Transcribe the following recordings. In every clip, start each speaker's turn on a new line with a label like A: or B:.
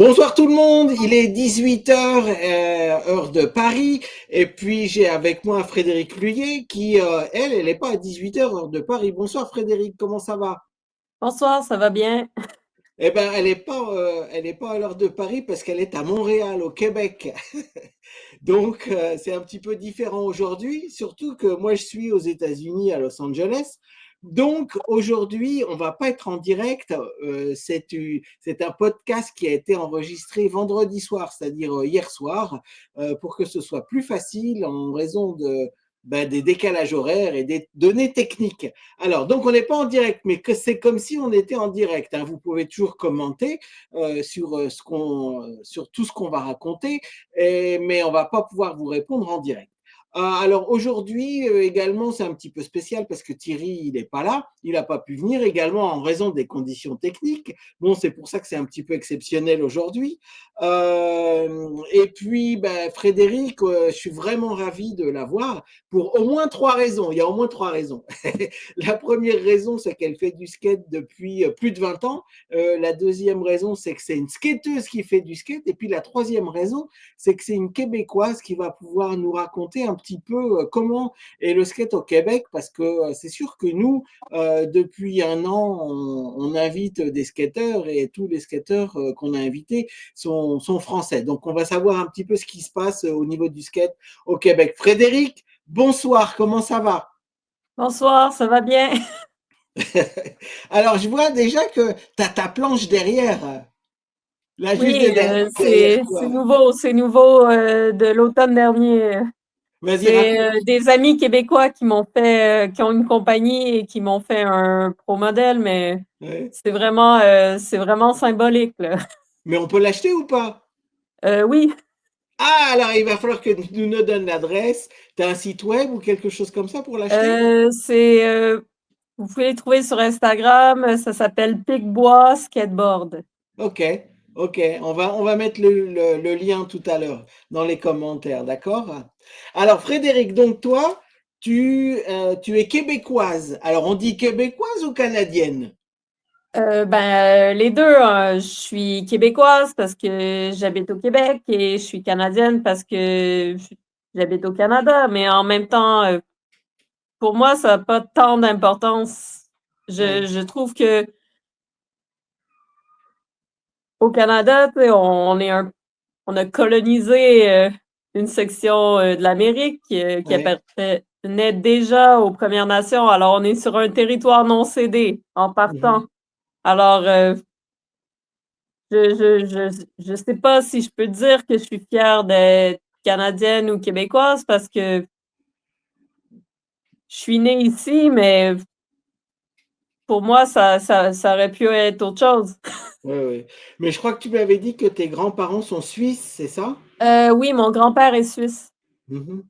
A: Bonsoir tout le monde, il est 18h, heure de Paris, et puis j'ai avec moi Frédéric Luyet qui, elle n'est pas à 18h, heure de Paris. Bonsoir Frédéric, comment ça va?
B: Bonsoir, ça va bien?
A: Eh ben, elle est pas à l'heure de Paris parce qu'elle est à Montréal, au Québec. Donc, c'est un petit peu différent aujourd'hui, surtout que moi, je suis aux États-Unis, à Los Angeles. Donc, aujourd'hui, on va pas être en direct. C'est un podcast qui a été enregistré vendredi soir, c'est-à-dire hier soir, pour que ce soit plus facile en raison des décalages horaires et des données techniques. Alors, donc, on n'est pas en direct, mais que c'est comme si on était en direct, hein. Vous pouvez toujours commenter sur tout ce qu'on va raconter, mais on va pas pouvoir vous répondre en direct. Alors aujourd'hui également, c'est un petit peu spécial parce que Thierry, il n'est pas là, il n'a pas pu venir également en raison des conditions techniques. Bon, c'est pour ça que c'est un petit peu exceptionnel aujourd'hui. Et puis, Frédéric, je suis vraiment ravi de l'avoir pour au moins trois raisons. Il y a au moins trois raisons. La première raison, c'est qu'elle fait du skate depuis plus de 20 ans. La deuxième raison, c'est que c'est une skateuse qui fait du skate. Et puis la troisième raison, c'est que c'est une Québécoise qui va pouvoir nous raconter un petit peu comment est le skate au Québec, parce que c'est sûr que nous, depuis un an, on invite des skateurs et tous les skateurs qu'on a invités sont français. Donc on va savoir un petit peu ce qui se passe au niveau du skate au Québec. Frédéric, bonsoir, comment ça va?
B: Bonsoir, ça va bien?
A: Alors je vois déjà que tu as ta planche derrière, là juste
B: Oui,
A: derrière
B: c'est
A: toi.
B: nouveau de l'automne dernier.
A: Vas-y,
B: C'est
A: raconte.
B: des amis québécois qui m'ont fait, qui ont une compagnie et qui m'ont fait un pro modèle, mais
A: Ouais.
B: c'est vraiment symbolique, là.
A: Mais on peut l'acheter ou pas?
B: Oui,
A: Ah, alors il va falloir que tu nous donnes l'adresse. Tu as un site web ou quelque chose comme ça pour l'acheter?
B: euh, c'est, euh, vous pouvez les trouver sur Instagram, ça s'appelle Picbois Skateboard.
A: Ok, ok. On va mettre le lien tout à l'heure dans les commentaires, d'accord? Alors Frédéric, donc toi, tu es québécoise. Alors on dit québécoise ou canadienne?
B: Les deux, hein. Je suis québécoise parce que j'habite au Québec et je suis canadienne parce que j'habite au Canada. Mais en même temps, pour moi, ça n'a pas tant d'importance.
A: Ouais.
B: Je trouve que au Canada, tu sais, on a colonisé une section de l'Amérique qui
A: Ouais.
B: appartenait déjà aux Premières Nations. Alors, on est sur un territoire non cédé en partant.
A: Mhm.
B: Alors, je sais pas si je peux dire que je suis fière d'être canadienne ou québécoise parce que je suis née ici, mais pour moi, ça aurait pu être autre chose.
A: Ouais, ouais. Mais je crois que tu m'avais dit que tes grands-parents sont suisses, c'est ça?
B: Oui, mon grand-père est suisse.
A: Mhm.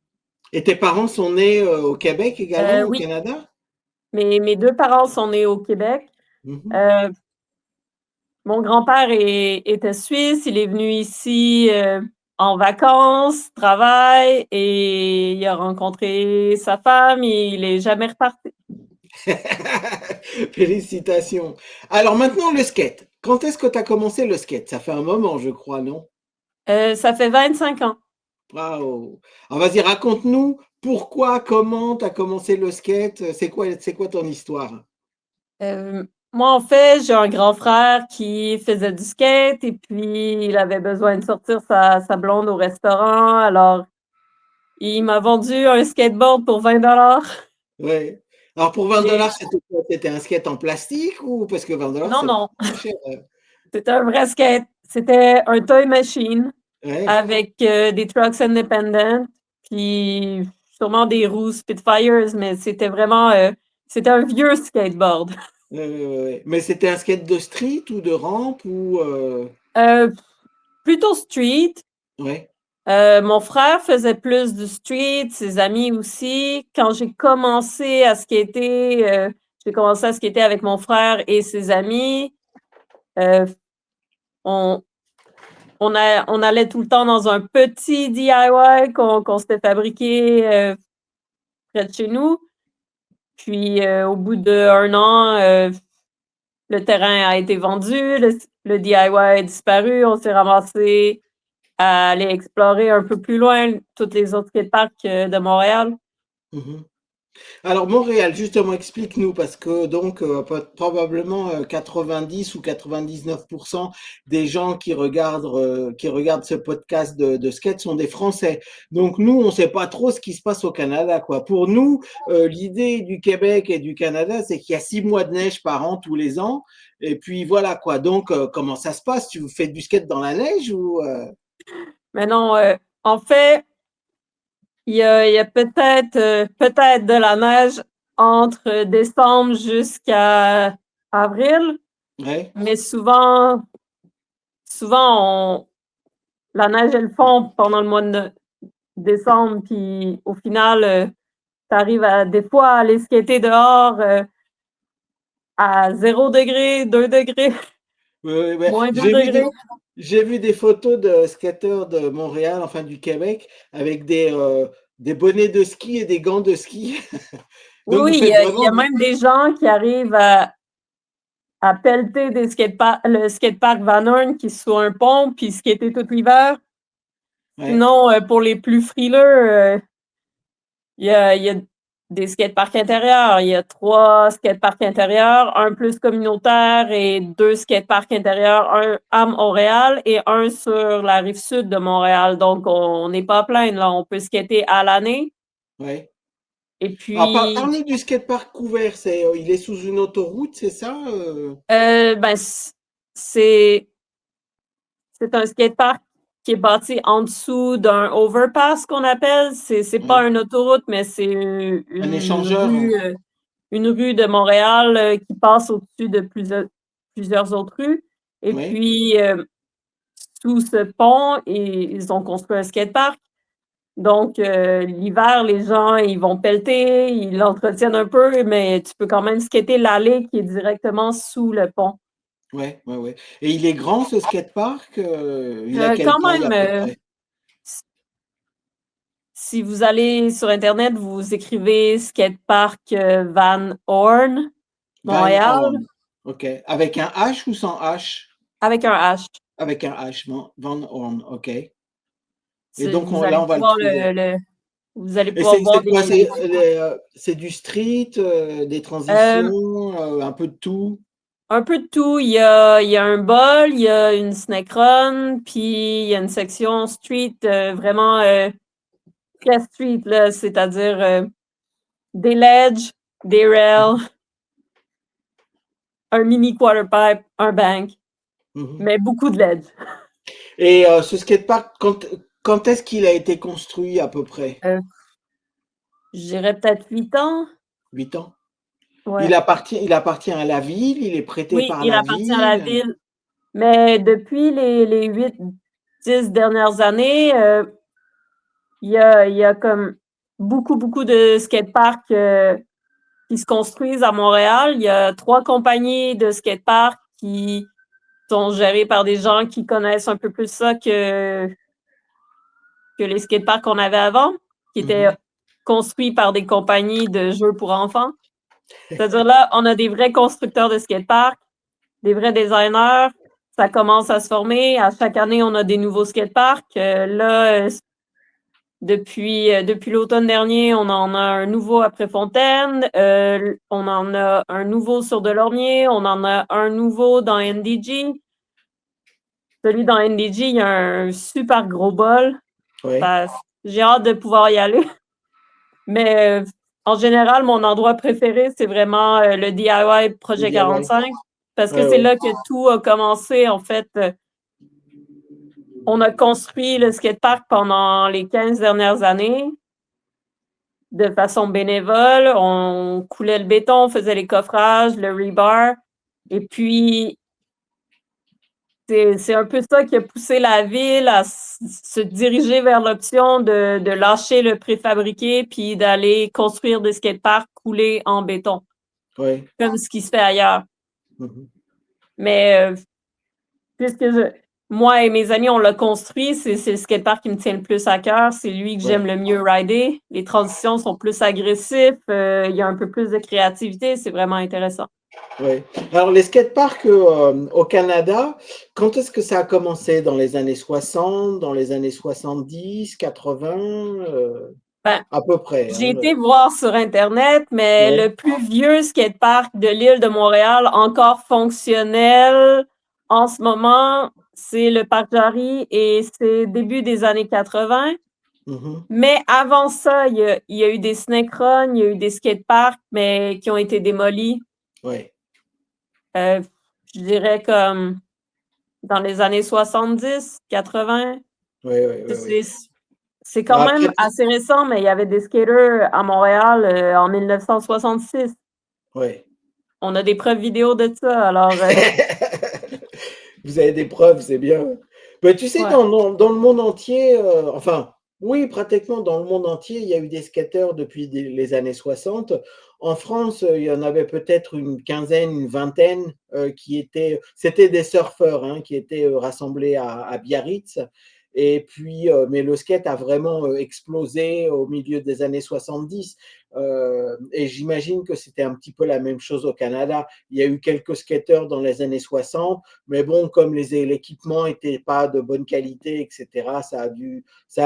A: Et tes parents sont nés au Québec également, au
B: Oui,
A: Canada?
B: mes deux parents sont nés au Québec.
A: Mhm.
B: Euh, Mon grand-père était suisse. Il est venu ici en vacances, travail, et il a rencontré sa femme. Il est jamais reparti.
A: Félicitations. Alors maintenant, le skate. Quand est-ce que tu as commencé le skate? Ça fait un moment, je crois, non?
B: Ça fait 25 ans.
A: Waouh. Alors vas-y, raconte-nous pourquoi, comment tu as commencé le skate. C'est quoi ton histoire?
B: Moi, en fait, j'ai un grand frère qui faisait du skate et puis il avait besoin de sortir sa blonde au restaurant. Alors, il m'a vendu un skateboard pour 20 $.
A: Ouais. Alors pour 20
B: Et
A: dollars, c'était un skate en plastique ou parce que 20 dollars,
B: non,
A: c'est
B: non,
A: pas cher.
B: c'était un vrai skate. C'était un toy machine
A: Ouais.
B: avec des trucks independent, puis sûrement des roues Spitfires, mais c'était un vieux skateboard.
A: Ouais. Mais c'était un skate de street ou de rampe ou
B: Euh, Plutôt street.
A: ouais.
B: Mon frère faisait plus du street, ses amis aussi. Quand j'ai commencé à skater avec mon frère et ses amis. Euh, on, on allait tout le temps dans un petit DIY qu'on s'était fabriqué près de chez nous. Puis au bout d'1 an, le terrain a été vendu, le DIY a disparu, on s'est ramassé à aller explorer un peu plus loin tous les autres skateparks de Montréal.
A: Mhm. Alors Montréal, justement, explique-nous, parce que donc probablement 90 ou 99% des gens qui regardent ce podcast de skate sont des Français. Donc nous, on ne sait pas trop ce qui se passe au Canada, quoi. Pour nous, l'idée du Québec et du Canada, c'est qu'il y a 6 mois de neige par an tous les ans. Et puis voilà, quoi. Donc comment ça se passe? Tu fais du skate dans la neige ou
B: Mais non, en fait, il y a peut-être de la neige entre décembre jusqu'à avril,
A: Ouais,
B: mais souvent la neige elle fond pendant le mois de décembre, puis au final, tu arrives à des fois à aller skater dehors à 0 degré, 2 degrés,
A: ouais, ouais, ouais.
B: moins 2 degrés.
A: J'ai vu des photos de skateurs de Montréal, enfin du Québec, avec des bonnets de ski et des gants de ski.
B: Oui,
A: Donc vous
B: oui,
A: faites
B: il y
A: vraiment
B: a même des gens qui arrivent à pelleter le skatepark Van Horn qui est sous un pont, puis skater tout l'hiver.
A: ouais,
B: Sinon, pour les plus frileux, il y a des skateparks intérieurs. Il y a 3 skateparks intérieurs, un plus communautaire et 2 skateparks intérieurs, un à Montréal et un sur la rive sud de Montréal. Donc, on n'est pas à plaindre, là. On peut skater à l'année.
A: ouais.
B: Et
A: Alors
B: puis,
A: parlez du skatepark couvert, il est sous une autoroute, c'est ça?
B: ben, c'est c'est un skatepark qui est bâti en dessous d'un overpass qu'on appelle. C'est pas
A: Ouais.
B: une autoroute, mais c'est
A: Un échangeur, hein.
B: une rue de Montréal qui passe au-dessus de plusieurs autres rues. Et
A: Ouais,
B: puis, sous ce pont, ils ont construit un skatepark. Donc, l'hiver, les gens, ils vont pelleter, ils l'entretiennent un peu, mais tu peux quand même skater l'allée qui est directement sous le pont.
A: ouais, ouais, ouais. Et il est grand ce skatepark? Il a quelle
B: Quand
A: taille à
B: même,
A: peu près?
B: si vous allez sur Internet, vous écrivez skatepark Van Horn,
A: Van
B: Montréal,
A: Horn. Ok. Avec un H ou sans H?
B: avec un H.
A: Avec un H, Van Horn, ok. Et donc
B: Vous
A: là,
B: allez
A: on va le
B: pouvoir
A: trouver.
B: vous allez
A: Et
B: pouvoir voir
A: c'est quoi?
B: des
A: C'est du street, des
B: euh,
A: transitions, un peu de tout?
B: un peu de tout. Il y a un bol, il y a une snake run, puis il y a une section street, vraiment très street, là, c'est-à-dire des ledges, des rails, un mini quarter pipe, un bank,
A: Mhm.
B: mais beaucoup de ledges.
A: Et ce skatepark, quand est-ce qu'il a été construit à peu près?
B: Euh, je dirais peut-être 8 ans.
A: 8 ans?
B: Ouais.
A: Il appartient à la ville, il est prêté
B: Oui,
A: par
B: il
A: la
B: appartient à la
A: ville.
B: ville. Mais depuis les 8, 10 dernières années, il y a comme beaucoup de skateparks qui se construisent à Montréal. Il y a 3 compagnies de skateparks qui sont gérées par des gens qui connaissent un peu plus ça que les skateparks qu'on avait avant, qui étaient
A: Mhm.
B: construits par des compagnies de jeux pour enfants. C'est-à-dire là, on a des vrais constructeurs de skateparks, des vrais designers. Ça commence à se former. À chaque année, on a des nouveaux skateparks. Là, depuis l'automne dernier, on en a un nouveau à Préfontaine. On en a un nouveau sur Delormier. On en a un nouveau dans NDG. Celui dans NDG, il y a un super gros bol.
A: Ouais,
B: Ça- J'ai hâte de pouvoir y aller. Mais en général, mon endroit préféré, c'est vraiment le DIY
A: le
B: Projet
A: DIY.
B: 45 parce que
A: Ouais,
B: c'est
A: ouais.
B: là que tout a commencé. En fait, on a construit le skatepark pendant les 15 dernières années de façon bénévole. On coulait le béton, on faisait les coffrages, le rebar. Et puis, c'est un peu ça qui a poussé la ville à se diriger vers l'option de lâcher le préfabriqué puis d'aller construire des skateparks coulés en béton,
A: Ouais.
B: comme ce qui se fait ailleurs.
A: Mhm.
B: Mais puisque moi et mes amis, on l'a construit, c'est le skatepark qui me tient le plus à cœur. C'est lui que j'aime
A: Ouais.
B: le mieux rider. Les transitions sont plus agressives, il y a un peu plus de créativité. C'est vraiment intéressant.
A: Ouais. Alors, les skateparks au Canada, quand est-ce que ça a commencé? Dans les années 60, dans les années 70, 80,
B: Ben,
A: à peu près,
B: j'ai
A: hein,
B: été voir sur Internet, mais
A: ouais.
B: le plus vieux skatepark de l'île de Montréal, encore fonctionnel en ce moment, c'est le Parc Jarry et c'est début des années 80.
A: Mhm.
B: Mais avant ça, il y a eu des snake runs, il y a eu des skateparks, mais qui ont été démolis.
A: Ouais.
B: Euh, je dirais comme dans les années 70, 80.
A: Ouais, ouais, ouais, ouais.
B: C'est c'est
A: Bon,
B: quand
A: après,
B: même assez récent, mais il y avait des skaters à Montréal en 1966.
A: ouais.
B: On a des preuves vidéo de ça, alors
A: Vous avez des preuves, c'est bien. Mais tu sais,
B: ouais.
A: dans le monde entier, enfin, oui, pratiquement dans le monde entier, il y a eu des skateurs depuis les années 60. En France, il y en avait peut-être une quinzaine, une vingtaine c'était des surfeurs hein, qui étaient rassemblés à Biarritz. Et puis, mais le skate a vraiment explosé au milieu des années 70. Et j'imagine que c'était un petit peu la même chose au Canada. Il y a eu quelques skateurs dans les années 60, mais bon, comme l'équipement n'était pas de bonne qualité, etc., ça a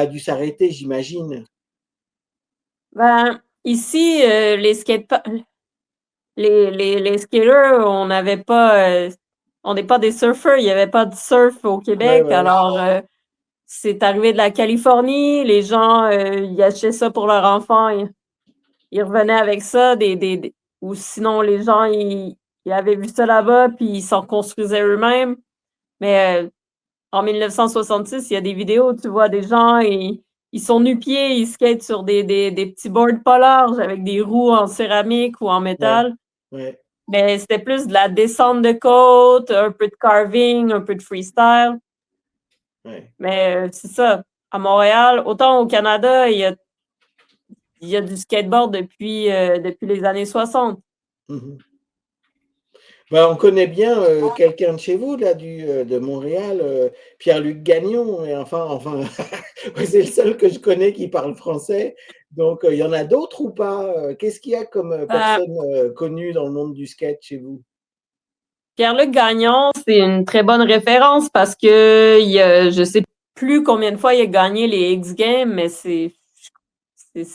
A: dû s'arrêter, j'imagine.
B: Ben, ici, les skaters, on n'est pas des surfeurs, il n'y avait pas de surf au
A: Ouais,
B: Québec,
A: ouais,
B: alors c'est arrivé de la Californie, les gens, ils achetaient ça pour leurs enfants, ils revenaient avec ça, ou sinon les gens, ils avaient vu ça là-bas, puis ils s'en construisaient eux-mêmes. Mais en 1966, il y a des vidéos où tu vois des gens, et ils sont nu-pieds, ils skatent sur des petits boards pas larges avec des roues en céramique ou en
A: ouais,
B: métal.
A: ouais,
B: Mais c'était plus de la descente de côte, un peu de carving, un peu de freestyle.
A: ouais.
B: Mais c'est ça. À Montréal, autant au Canada, il y a du skateboard depuis les années 60.
A: Mhm. Bah, on connaît bien quelqu'un de chez vous, là, de Montréal, Pierre-Luc Gagnon, et enfin, ouais, c'est le seul que je connais qui parle français. Donc, il y en a d'autres ou pas? Qu'est-ce qu'il y a comme
B: Euh,
A: personne connue dans le monde du skate chez vous?
B: Pierre-Luc Gagnon, c'est une très bonne référence parce que je sais plus combien de fois il a gagné les X Games, mais c'est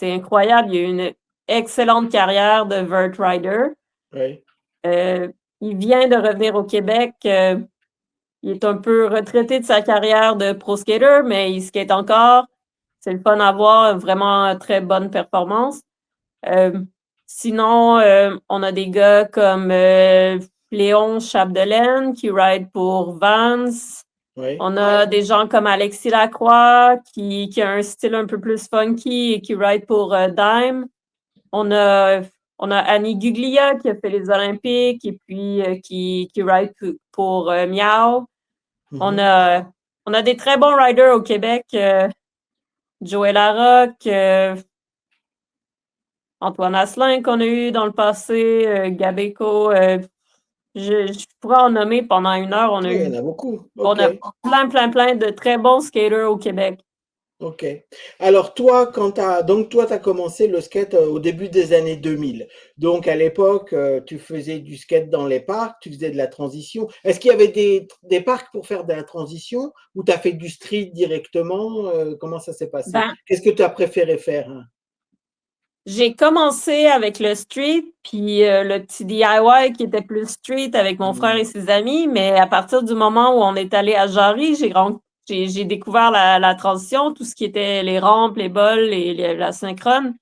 B: incroyable. Il a eu une excellente carrière de vert rider.
A: Oui,
B: Euh, il vient de revenir au Québec. Il est un peu retraité de sa carrière de pro skater, mais il skate encore. C'est le fun à voir, vraiment très bonne performance. Euh, Sinon, on a des gars comme Léon Chapdelaine qui ride pour Vans.
A: oui.
B: On a des gens comme Alexis Lacroix qui a un style un peu plus funky et qui ride pour Dime. On a, on a Annie Guglia qui a fait les Olympiques et puis qui ride pour Miao. On
A: Mhm.
B: a, on a des très bons riders au Québec. Joël Larocque, Antoine Asselin qu'on a eu dans le passé, Gabeko. Je pourrais en nommer pendant une heure.
A: Oui, il y en a beaucoup.
B: On
A: Ok,
B: a plein de très bons skaters au Québec.
A: ok. Alors toi, toi, tu as commencé le skate au début des années 2000. Donc à l'époque, tu faisais du skate dans les parcs, tu faisais de la transition. Est-ce qu'il y avait des parcs pour faire de la transition ou tu as fait du street directement? Comment ça s'est passé?
B: Ben,
A: Qu'est-ce que tu as préféré faire, hein?
B: j'ai commencé avec le street, puis le petit DIY qui était plus street avec mon frère
A: Hmm.
B: et ses amis. Mais à partir du moment où on est allé à Jarry, j'ai découvert la transition, tout ce qui était les rampes, les bols, la synchrone.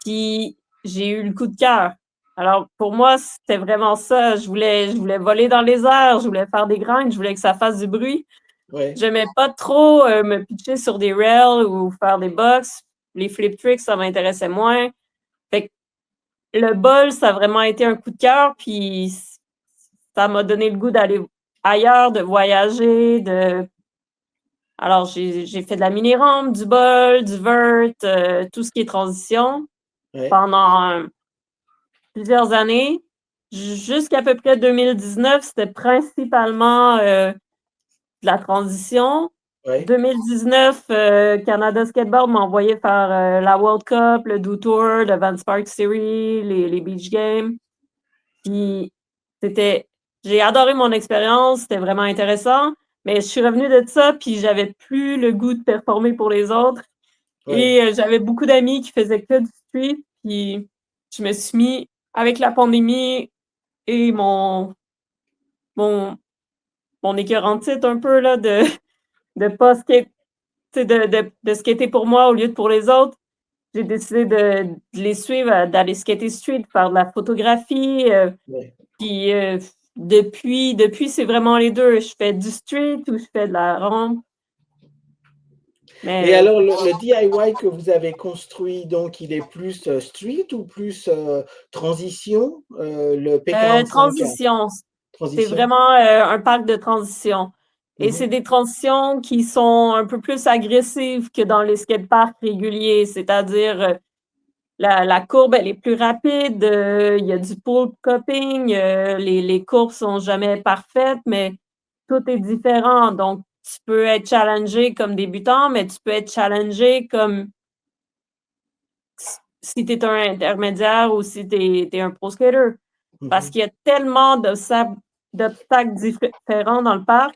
B: Puis j'ai eu le coup de cœur. Alors pour moi, c'était vraiment ça. Je voulais voler dans les airs, je voulais faire des grindes, je voulais que ça fasse du bruit.
A: Ouais,
B: J'aimais pas trop me pitcher sur des rails ou faire des box. Les flip tricks, ça m'intéressait moins. Fait que le bol, ça a vraiment été un coup de cœur, puis ça m'a donné le goût d'aller ailleurs, de voyager, Alors, j'ai fait de la mini-rampe, du bol, du vert, tout ce qui est transition
A: ouais,
B: pendant plusieurs années. Jusqu'à peu près 2019, c'était principalement de la transition.
A: ouais.
B: 2019, Canada Skateboard m'a envoyé faire la World Cup, le Do Tour, le Van Spark Series, les Beach Games. Puis J'ai adoré mon expérience, c'était vraiment intéressant, mais je suis revenue de ça, puis j'avais plus le goût de performer pour les autres.
A: Ouais.
B: Et j'avais beaucoup d'amis qui faisaient que du street, puis je me suis mis avec la pandémie et mon, mon écœurant titre un peu là de pas skate, tu sais, de skater pour moi au lieu de pour les autres. J'ai décidé de les suivre, d'aller skater street, faire de la photographie.
A: Ouais.
B: Puis depuis, c'est vraiment les deux. Je fais du street ou je fais de la rampe.
A: Et
B: Mais
A: alors, le DIY que vous avez construit, donc, il est plus street ou plus transition, le P45A?
B: transition, c'est
A: Transition?
B: vraiment un parc de transition. Et c'est
A: Mhm.
B: des transitions qui sont un peu plus agressives que dans les skateparks réguliers, c'est-à-dire la courbe, elle est plus rapide, il y a du pole cupping, les courbes sont jamais parfaites, mais tout est différent. Donc, tu peux être challengé comme débutant, mais tu peux être challengé comme si tu es un intermédiaire ou si tu es un pro skater. Parce
A: Mhm.
B: qu'il y a tellement d'obstacles différents dans le parc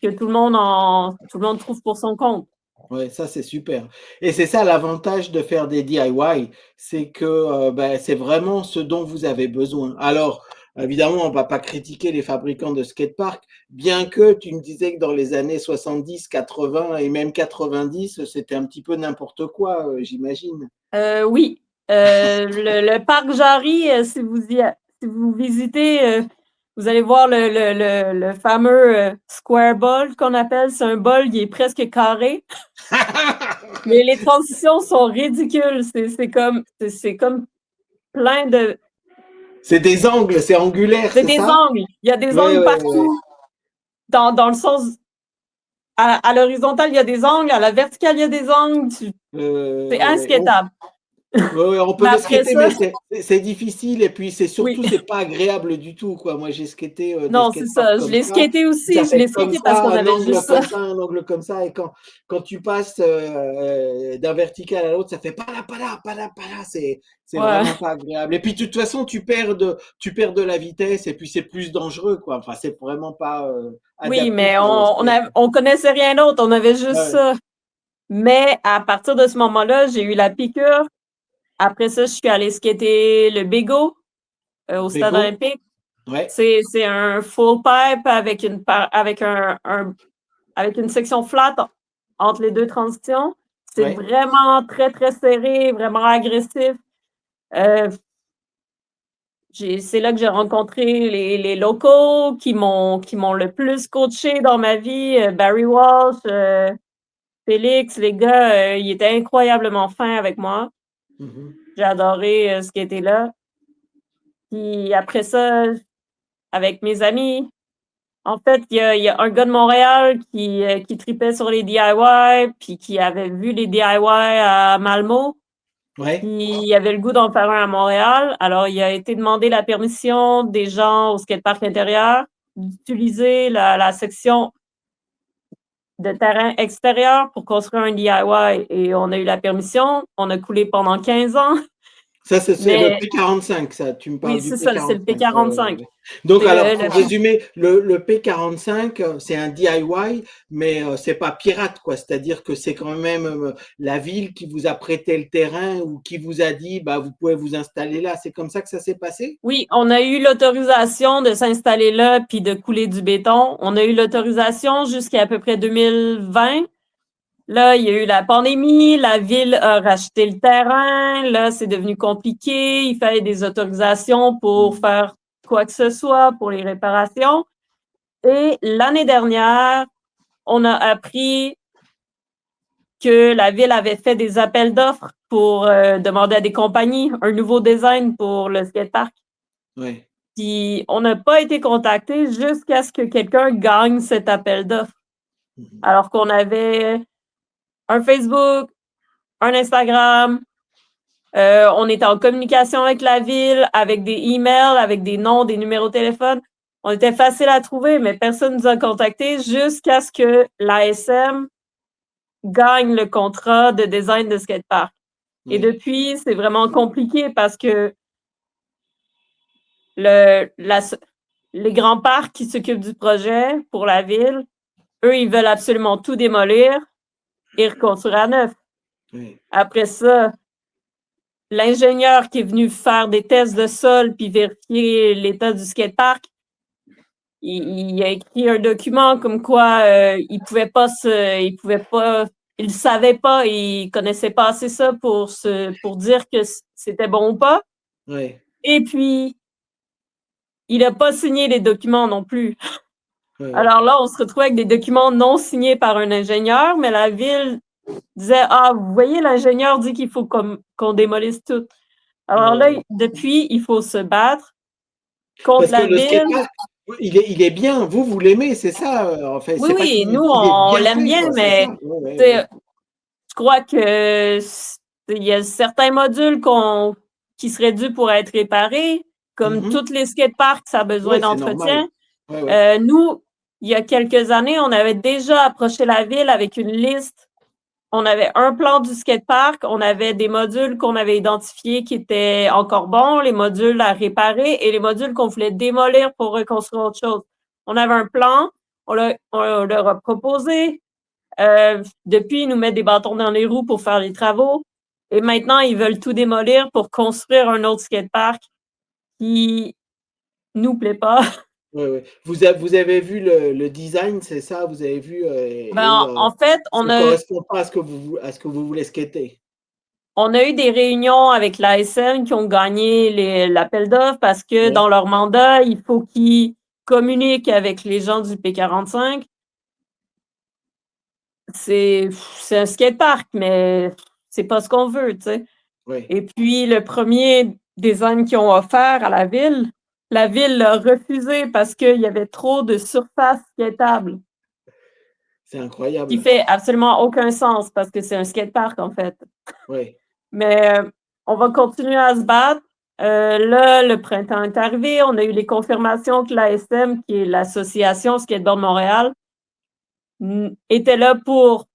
B: que tout le monde trouve pour son compte.
A: Ouais, ça c'est super. Et c'est ça l'avantage de faire des DIY, c'est que ben, c'est vraiment ce dont vous avez besoin. Alors, évidemment, on va pas critiquer les fabricants de skateparks, bien que tu me disais que dans les années 70, 80 et même 90, c'était un petit peu n'importe quoi, j'imagine.
B: Oui, le parc Jarry, si vous visitez, vous allez voir le fameux square ball qu'on appelle. C'est un bol qui est presque carré, mais les transitions sont ridicules. C'est comme plein de.
A: C'est des angles, c'est angulaire,
B: C'est
A: c'est
B: des
A: ça?
B: angles. Il y a des
A: Ouais,
B: angles
A: ouais, ouais.
B: partout. Dans le sens. À l'horizontale, il y a des angles. À la verticale, il y a des angles. C'est
A: Ouais.
B: inskateable.
A: Ouais, ouais, on peut
B: Mais
A: le
B: après
A: skater,
B: ça,
A: mais c'est difficile et puis c'est
B: oui.
A: surtout, c'est pas agréable du tout, quoi. Moi, j'ai skaté des
B: Non, c'est
A: skateparks
B: ça. Je
A: comme
B: l'ai
A: ça.
B: skaté
A: Ça
B: aussi. Je
A: fait
B: l'ai
A: comme
B: skaté parce
A: ça,
B: qu'on
A: un
B: avait
A: angle
B: juste ça.
A: comme ça, un angle comme ça. Et quand tu passes d'un vertical à l'autre, ça fait pas là. C'est
B: Ouais.
A: vraiment pas agréable. Et puis, de toute façon, tu perds de la vitesse et puis c'est plus dangereux, quoi. Enfin, c'est vraiment pas
B: Oui,
A: adapté
B: mais
A: pour le skate.
B: on connaissait rien d'autre. On avait juste
A: Ouais,
B: ça. Mais à partir de ce moment-là, j'ai eu la piqûre. Après ça, je suis allée skater le Bego au Stade
A: Bego?
B: olympique.
A: Ouais,
B: C'est un full pipe avec une section flat entre les deux transitions. C'est
A: ouais.
B: vraiment très, très serré, vraiment agressif. Euh, c'est là que j'ai rencontré les locaux qui m'ont le plus coaché dans ma vie. Barry Walsh, Félix, les gars, ils étaient incroyablement fins avec moi.
A: Mhm.
B: J'ai adoré ce qui était là. Puis après ça, avec mes amis, en fait, il y a un gars de Montréal qui tripait sur les DIY, puis qui avait vu les DIY à Malmo,
A: Ouais.
B: puis il avait le goût d'en faire un à Montréal. Alors, il a été demandé la permission des gens au skatepark intérieur d'utiliser la section de terrain extérieur pour construire un DIY et on a eu la permission. On a coulé pendant 15 ans,
A: Ça, c'est le
B: mais
A: P45, ça. Tu me
B: oui,
A: parles du
B: c'est ça, c'est le
A: P45. Ouais, ouais,
B: P45.
A: ouais. Donc,
B: C'est
A: alors, pour
B: le
A: résumer, le P45, c'est un DIY, mais c'est pas pirate, quoi. C'est-à-dire que c'est quand même la ville qui vous a prêté le terrain ou qui vous a dit, bah, vous pouvez vous installer là. C'est comme ça que ça s'est passé?
B: Oui, on a eu l'autorisation de s'installer là puis de couler du béton. On a eu l'autorisation jusqu'à peu près 2020. Là, il y a eu la pandémie, la ville a racheté le terrain, là, c'est devenu compliqué, il fallait des autorisations pour
A: Mhm.
B: faire quoi que ce soit pour les réparations. Et l'année dernière, on a appris que la ville avait fait des appels d'offres pour demander à des compagnies un nouveau design pour le skatepark.
A: Ouais.
B: Puis on n'a pas été contacté jusqu'à ce que quelqu'un gagne cet appel d'offres.
A: Mhm.
B: Alors qu'on avait un Facebook, un Instagram, on était en communication avec la ville, avec des emails, avec des noms, des numéros de téléphone. On était facile à trouver, mais personne ne nous a contactés jusqu'à ce que l'ASM gagne le contrat de design de skatepark. Et
A: Ouais.
B: depuis, c'est vraiment compliqué parce que le, la, les grands parcs qui s'occupent du projet pour la ville, eux, ils veulent absolument tout démolir et reconstruire à neuf.
A: Oui.
B: Après ça, l'ingénieur qui est venu faire des tests de sol puis vérifier l'état du skatepark, il a écrit un document comme quoi il savait pas, il connaissait pas assez ça pour dire que c'était bon ou pas.
A: Oui.
B: Et puis, il a pas signé les documents non plus.
A: Oui,
B: Alors
A: oui.
B: là, on se retrouve avec des documents non signés par un ingénieur, mais la ville disait, ah, vous voyez, l'ingénieur dit qu'il faut qu'on démolisse tout. Alors là,
A: Ouais.
B: depuis, il faut se battre contre
A: Parce que
B: la
A: le
B: ville.
A: skatepark, il est bien. Vous l'aimez, c'est ça, en fait.
B: Oui,
A: C'est pas
B: oui, nous,
A: il est
B: on
A: bien
B: l'aime
A: fait,
B: bien,
A: quoi. C'est ça.
B: mais
A: Ouais, ouais, ouais.
B: je crois que il y a certains modules qui seraient dus pour être réparés, comme
A: Mhm.
B: toutes les skateparks, ça a besoin
A: Ouais, c'est normal.
B: d'entretien.
A: Ouais, ouais.
B: Nous, il y a quelques années, on avait déjà approché la ville avec une liste. On avait un plan du skatepark, on avait des modules qu'on avait identifiés qui étaient encore bons, les modules à réparer et les modules qu'on voulait démolir pour reconstruire autre chose. On avait un plan, on leur a proposé. Depuis, ils nous mettent des bâtons dans les roues pour faire les travaux. Et maintenant, ils veulent tout démolir pour construire un autre skatepark qui nous plaît pas.
A: Ouais, ouais. Vous avez vu le design, c'est ça? Vous avez vu,
B: Ben, en fait,
A: ça correspond pas à à ce que vous voulez skater.
B: on a eu des réunions avec l'ASM qui ont gagné l'appel d'offres parce que
A: Ouais.
B: dans leur mandat, il faut qu'ils communiquent avec les gens du P45. C'est un skatepark, mais c'est pas ce qu'on veut, tu sais.
A: Ouais.
B: Et puis, le premier design qu'ils ont offert à la ville l'a refusé parce qu'il y avait trop de surface skateable,
A: C'est
B: qui
A: incroyable.
B: fait absolument aucun sens parce que c'est un skatepark, en fait.
A: Ouais.
B: Mais on va continuer à se battre. Là, le printemps est arrivé. On a eu les confirmations que l'ASM, qui est l'association Skateboard Montréal, était là pour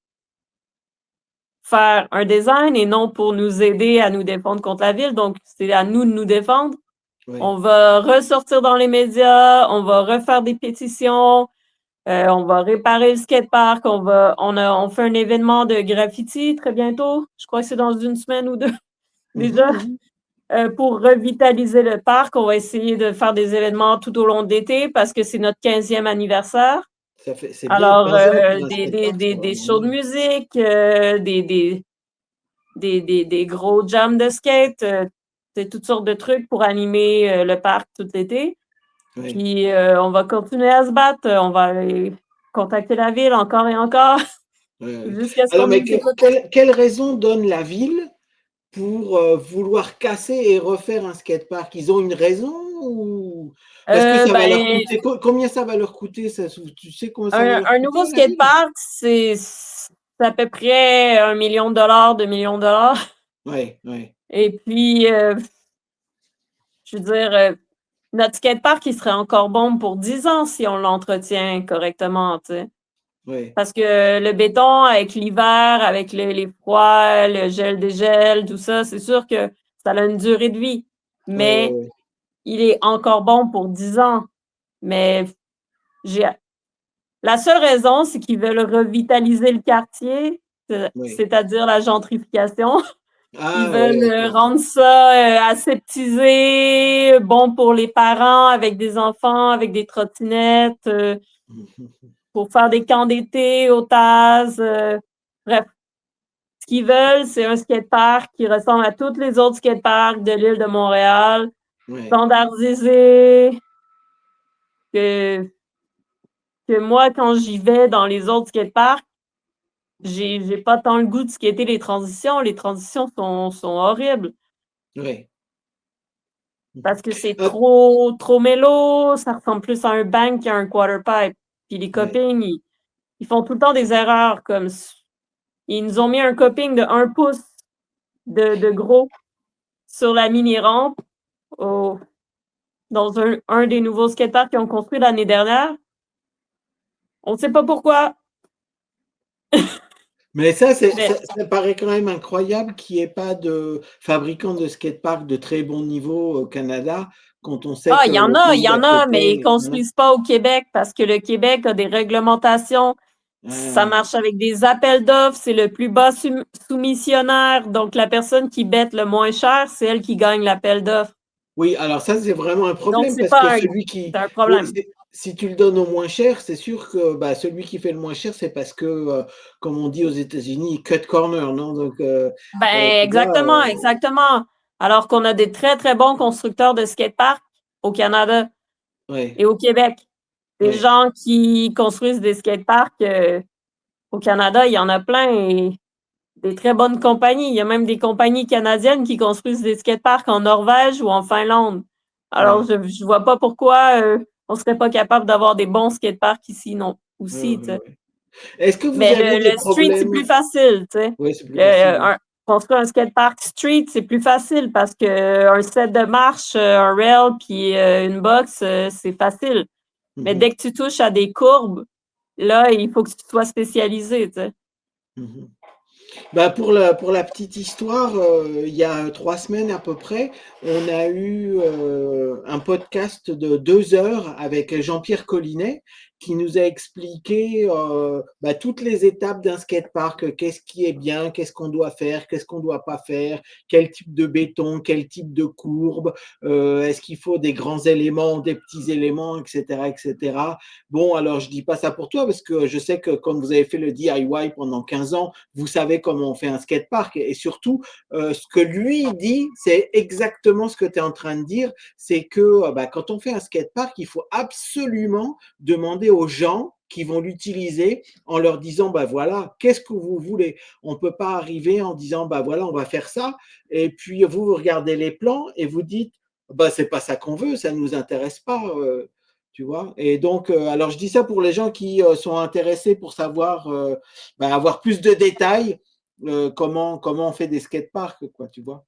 B: faire un design et non pour nous aider à nous défendre contre la ville. Donc, c'est à nous de nous défendre.
A: Ouais.
B: On va ressortir dans les médias, on va refaire des pétitions, on va réparer le skatepark, on fait un événement de graffiti très bientôt. Je crois que c'est dans une semaine ou deux
A: Mhm,
B: déjà.
A: mhm.
B: Pour revitaliser le parc, on va essayer de faire des événements tout au long de l'été parce que c'est notre 15e anniversaire.
A: C'est bien.
B: Alors,
A: 15 ans pour un skatepark, c'est
B: des
A: vraiment
B: shows de
A: bien.
B: musique, des gros jams de skate, c'est toutes sortes de trucs pour animer le parc tout l'été.
A: Ouais.
B: Puis, on va continuer à se battre. On va aller contacter la ville encore et encore
A: Ouais, ouais.
B: jusqu'à ce qu'on
A: Alors, mais
B: nous écoute.
A: quelle raison donne la ville pour vouloir casser et refaire un skatepark? Ils ont une raison ou parce que ça va leur
B: Ben,
A: coûter combien ça va leur coûter ça? Tu sais combien ça va leur
B: un nouveau
A: coûter à la ville?
B: skatepark, c'est à peu près 1 million de dollars, 2 millions de dollars.
A: Ouais, ouais,
B: Et puis, je veux dire, notre skatepark, il serait encore bon pour 10 ans si on l'entretient correctement, tu sais.
A: ouais,
B: Parce que le béton, avec l'hiver, avec les froids, le gel-dégel, tout ça, c'est sûr que ça a une durée de vie.
A: ouais, ouais,
B: Mais
A: ouais,
B: il est encore bon pour 10 ans. Mais j'ai la seule raison, c'est qu'ils veulent revitaliser le quartier,
A: ouais.
B: c'est-à-dire la gentrification. Ils
A: Ah ouais,
B: veulent
A: d'accord.
B: rendre ça aseptisé, bon pour les parents avec des enfants, avec des trottinettes, pour faire des camps d'été au Taz. Bref, ce qu'ils veulent, c'est un skatepark qui ressemble à tous les autres skateparks de l'île de Montréal,
A: Ouais,
B: standardisé, que, que moi, quand j'y vais dans les autres skateparks, j'ai pas tant le goût de skater les transitions. Les transitions sont horribles
A: ouais.
B: parce que c'est
A: Hop,
B: trop mélo, ça ressemble plus à un bank qu'à un quarter pipe. Puis les
A: ouais,
B: copings, ils font tout le temps des erreurs comme ils nous ont mis un coping de 1 pouce de gros sur la mini-rampe dans un des nouveaux skateparks qu'ils ont construit l'année dernière. On ne sait pas pourquoi.
A: Mais ça,
B: Mais
A: ça paraît quand même incroyable qu'il n'y ait pas de fabricants de skateparks de très bon niveau au Canada, quand on sait
B: ah,
A: que le
B: il
A: pays
B: y
A: d'à
B: en a, mais ils
A: côté, il y en a.
B: construisent pas au Québec parce que le Québec a des réglementations. Ça
A: Ah.
B: marche avec des appels d'offres, c'est le plus bas soumissionnaire. Donc, la personne qui bête le moins cher, c'est elle qui gagne l'appel d'offres.
A: Oui, alors ça, c'est vraiment un
B: Donc,
A: problème parce que celui qui,
B: c'est un
A: oui,
B: problème.
A: si tu le donnes au moins cher, c'est sûr que bah, celui qui fait le moins cher, c'est parce que, comme on dit aux États-Unis, cut corner, non? Donc,
B: Ben,
A: tu vois,
B: exactement, exactement. Alors qu'on a des très, très bons constructeurs de skateparks au Canada
A: ouais,
B: et au Québec. Des
A: ouais,
B: gens qui construisent des skateparks au Canada, il y en a plein et des très bonnes compagnies. Il y a même des compagnies canadiennes qui construisent des skateparks en Norvège ou en Finlande. Alors,
A: ouais,
B: je vois pas pourquoi on serait pas capable d'avoir des bons skateparks ici, non,
A: ouais,
B: aussi, tu
A: ouais,
B: sais.
A: ouais. Est-ce que vous
B: Mais
A: avez des
B: le street, c'est
A: problèmes?
B: plus facile, tu sais.
A: Oui, c'est plus
B: Le,
A: facile.
B: un, construire un skatepark street, c'est plus facile parce que un set de marche, un rail, puis une box, c'est facile. Mais
A: Mhm,
B: dès que tu touches à des courbes, là, il faut que tu sois spécialisé, tu sais.
A: mhm. Bah pour la petite histoire, il y a 3 semaines à peu près, on a eu un podcast de 2 heures avec Jean-Pierre Collinet qui nous a expliqué bah, toutes les étapes d'un skatepark, qu'est-ce qui est bien, qu'est-ce qu'on doit faire, qu'est-ce qu'on doit pas faire, quel type de béton, quel type de courbe, est-ce qu'il faut des grands éléments, des petits éléments, etc., etc. Bon, alors je dis pas ça pour toi parce que je sais que quand vous avez fait le DIY pendant 15 ans, vous savez comment on fait un skatepark et surtout, ce que lui dit, c'est exactement ce que tu es en train de dire, c'est que bah, quand on fait un skatepark, il faut absolument demander aux gens qui vont l'utiliser en leur disant bah voilà, qu'est-ce que vous voulez? On ne peut pas arriver en disant bah voilà, on va faire ça et puis vous regardez les plans et vous dites bah c'est pas ça qu'on veut, ça ne nous intéresse pas. Tu vois? Et donc, alors je dis ça pour les gens qui sont intéressés pour savoir, bah, avoir plus de détails, comment on fait des skateparks, quoi, tu vois?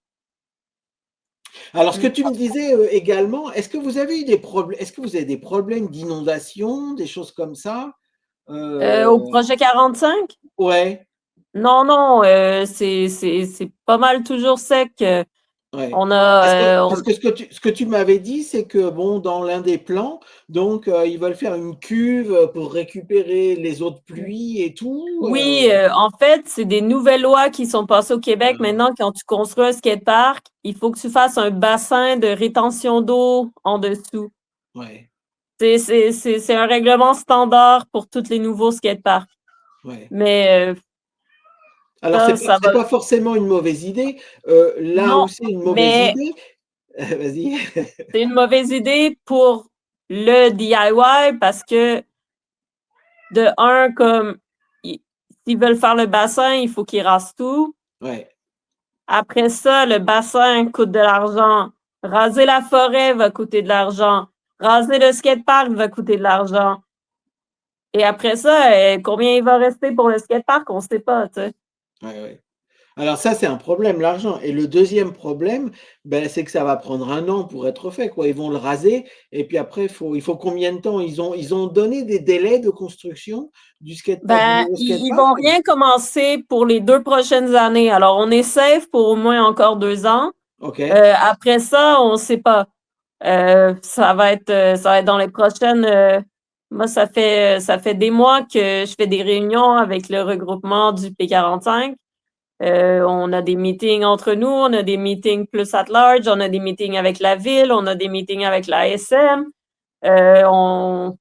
A: Alors, ce que
B: Mm.
A: tu me disais également, est-ce que vous avez des problèmes d'inondation, des choses comme ça?
B: Au projet 45?
A: Ouais,
B: Non, non, c'est pas mal toujours sec.
A: ouais.
B: On a,
A: Parce que ce que tu m'avais dit, c'est que bon, dans l'un des plans, donc, ils veulent faire une cuve pour récupérer les eaux de pluie et tout.
B: oui, en fait, c'est des nouvelles lois qui sont passées au Québec.
A: Ah,
B: Maintenant, quand tu construis un skatepark, il faut que tu fasses un bassin de rétention d'eau en dessous.
A: ouais,
B: C'est un règlement standard pour tous les nouveaux skateparks.
A: ouais.
B: Mais
A: Alors,
B: ça, ça
A: c'est
B: va.
A: pas forcément une mauvaise idée. Là
B: Non,
A: où c'est une mauvaise
B: mais
A: idée, vas-y.
B: c'est une mauvaise idée pour le DIY parce que de un, comme s'ils veulent faire le bassin, il faut qu'ils rasent tout.
A: Ouais,
B: Après ça, le bassin coûte de l'argent. Raser la forêt va coûter de l'argent. Raser le skatepark va coûter de l'argent. Et après ça, combien il va rester pour le skatepark, on ne sait pas, tu sais.
A: ouais, ouais. Alors ça, c'est un problème, l'argent. Et le deuxième problème, ben, c'est que ça va prendre un an pour être fait, quoi. Ils vont le raser et puis après, il faut combien de temps? Ils ont donné des délais de construction du
B: Ben,
A: nouveau
B: ils
A: skatepark?
B: vont rien commencer pour les 2 prochaines années. Alors, on est safe pour au moins encore 2 ans.
A: OK.
B: Après ça, on ne sait pas. Ça va être dans les prochaines. Moi, ça fait des mois que je fais des réunions avec le regroupement du P45. On a des meetings entre nous, on a des meetings plus at large, on a des meetings avec la ville, on a des meetings avec la SM. Euh, on,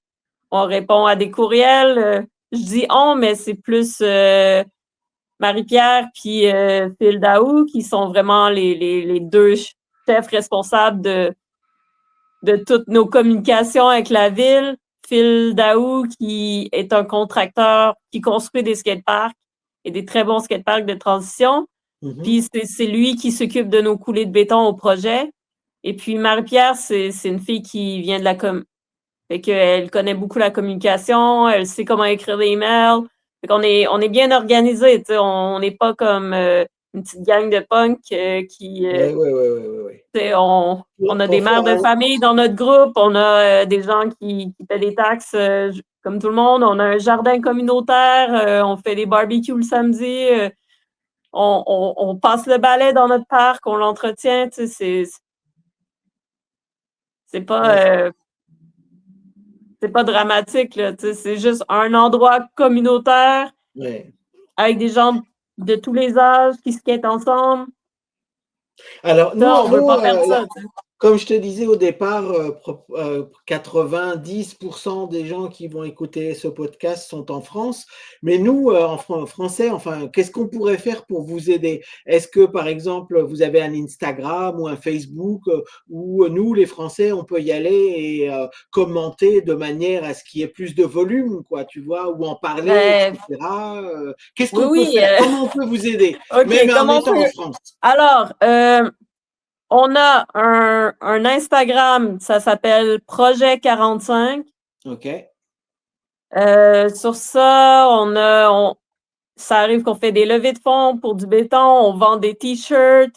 B: on répond à des courriels. Je dis on, mais c'est plus Marie-Pierre puis Phil Daou qui sont vraiment les deux chefs responsables de toutes nos communications avec la ville. Phil Daou, qui est un contracteur qui construit des skateparks et des très bons skateparks de transition.
A: Mmh.
B: Puis c'est lui qui s'occupe de nos coulées de béton au projet. Et puis Marie-Pierre, c'est une fille qui vient de la com. Fait qu'elle connaît beaucoup la communication, elle sait comment écrire des emails. Fait qu'on on est bien organisé, tu sais, on n'est pas comme une petite gang de punk qui, on a des
A: Pour
B: mères
A: faire
B: de famille dans notre groupe, on a des gens qui paient des taxes comme tout le monde, on a un jardin communautaire, on fait des barbecues le samedi, on passe le balai dans notre parc, on l'entretient, tu sais, c'est pas dramatique, là, tu sais, c'est juste un endroit communautaire avec des gens de tous les âges qui skatent ensemble.
A: Alors,
B: Ça, on veut pas perdre ça, tu sais.
A: Comme je te disais au départ, 90% des gens qui vont écouter ce podcast sont en France. Mais nous, en français, enfin, qu'est-ce qu'on pourrait faire pour vous aider? Est-ce que, par exemple, vous avez un Instagram ou un Facebook où nous, les Français, on peut y aller et commenter de manière à ce qu'il y ait plus de volume, quoi, tu vois, ou en parler,
B: Ben,
A: etc. Qu'est-ce qu'on peut
B: oui,
A: faire? Comment on peut vous aider,
B: OK,
A: même en
B: comment on
A: étant en
B: peut?
A: France?
B: Alors, on a un Instagram, ça s'appelle Projet 45.
A: OK.
B: Sur ça, ça arrive qu'on fait des levées de fonds pour du béton, on vend des t-shirts,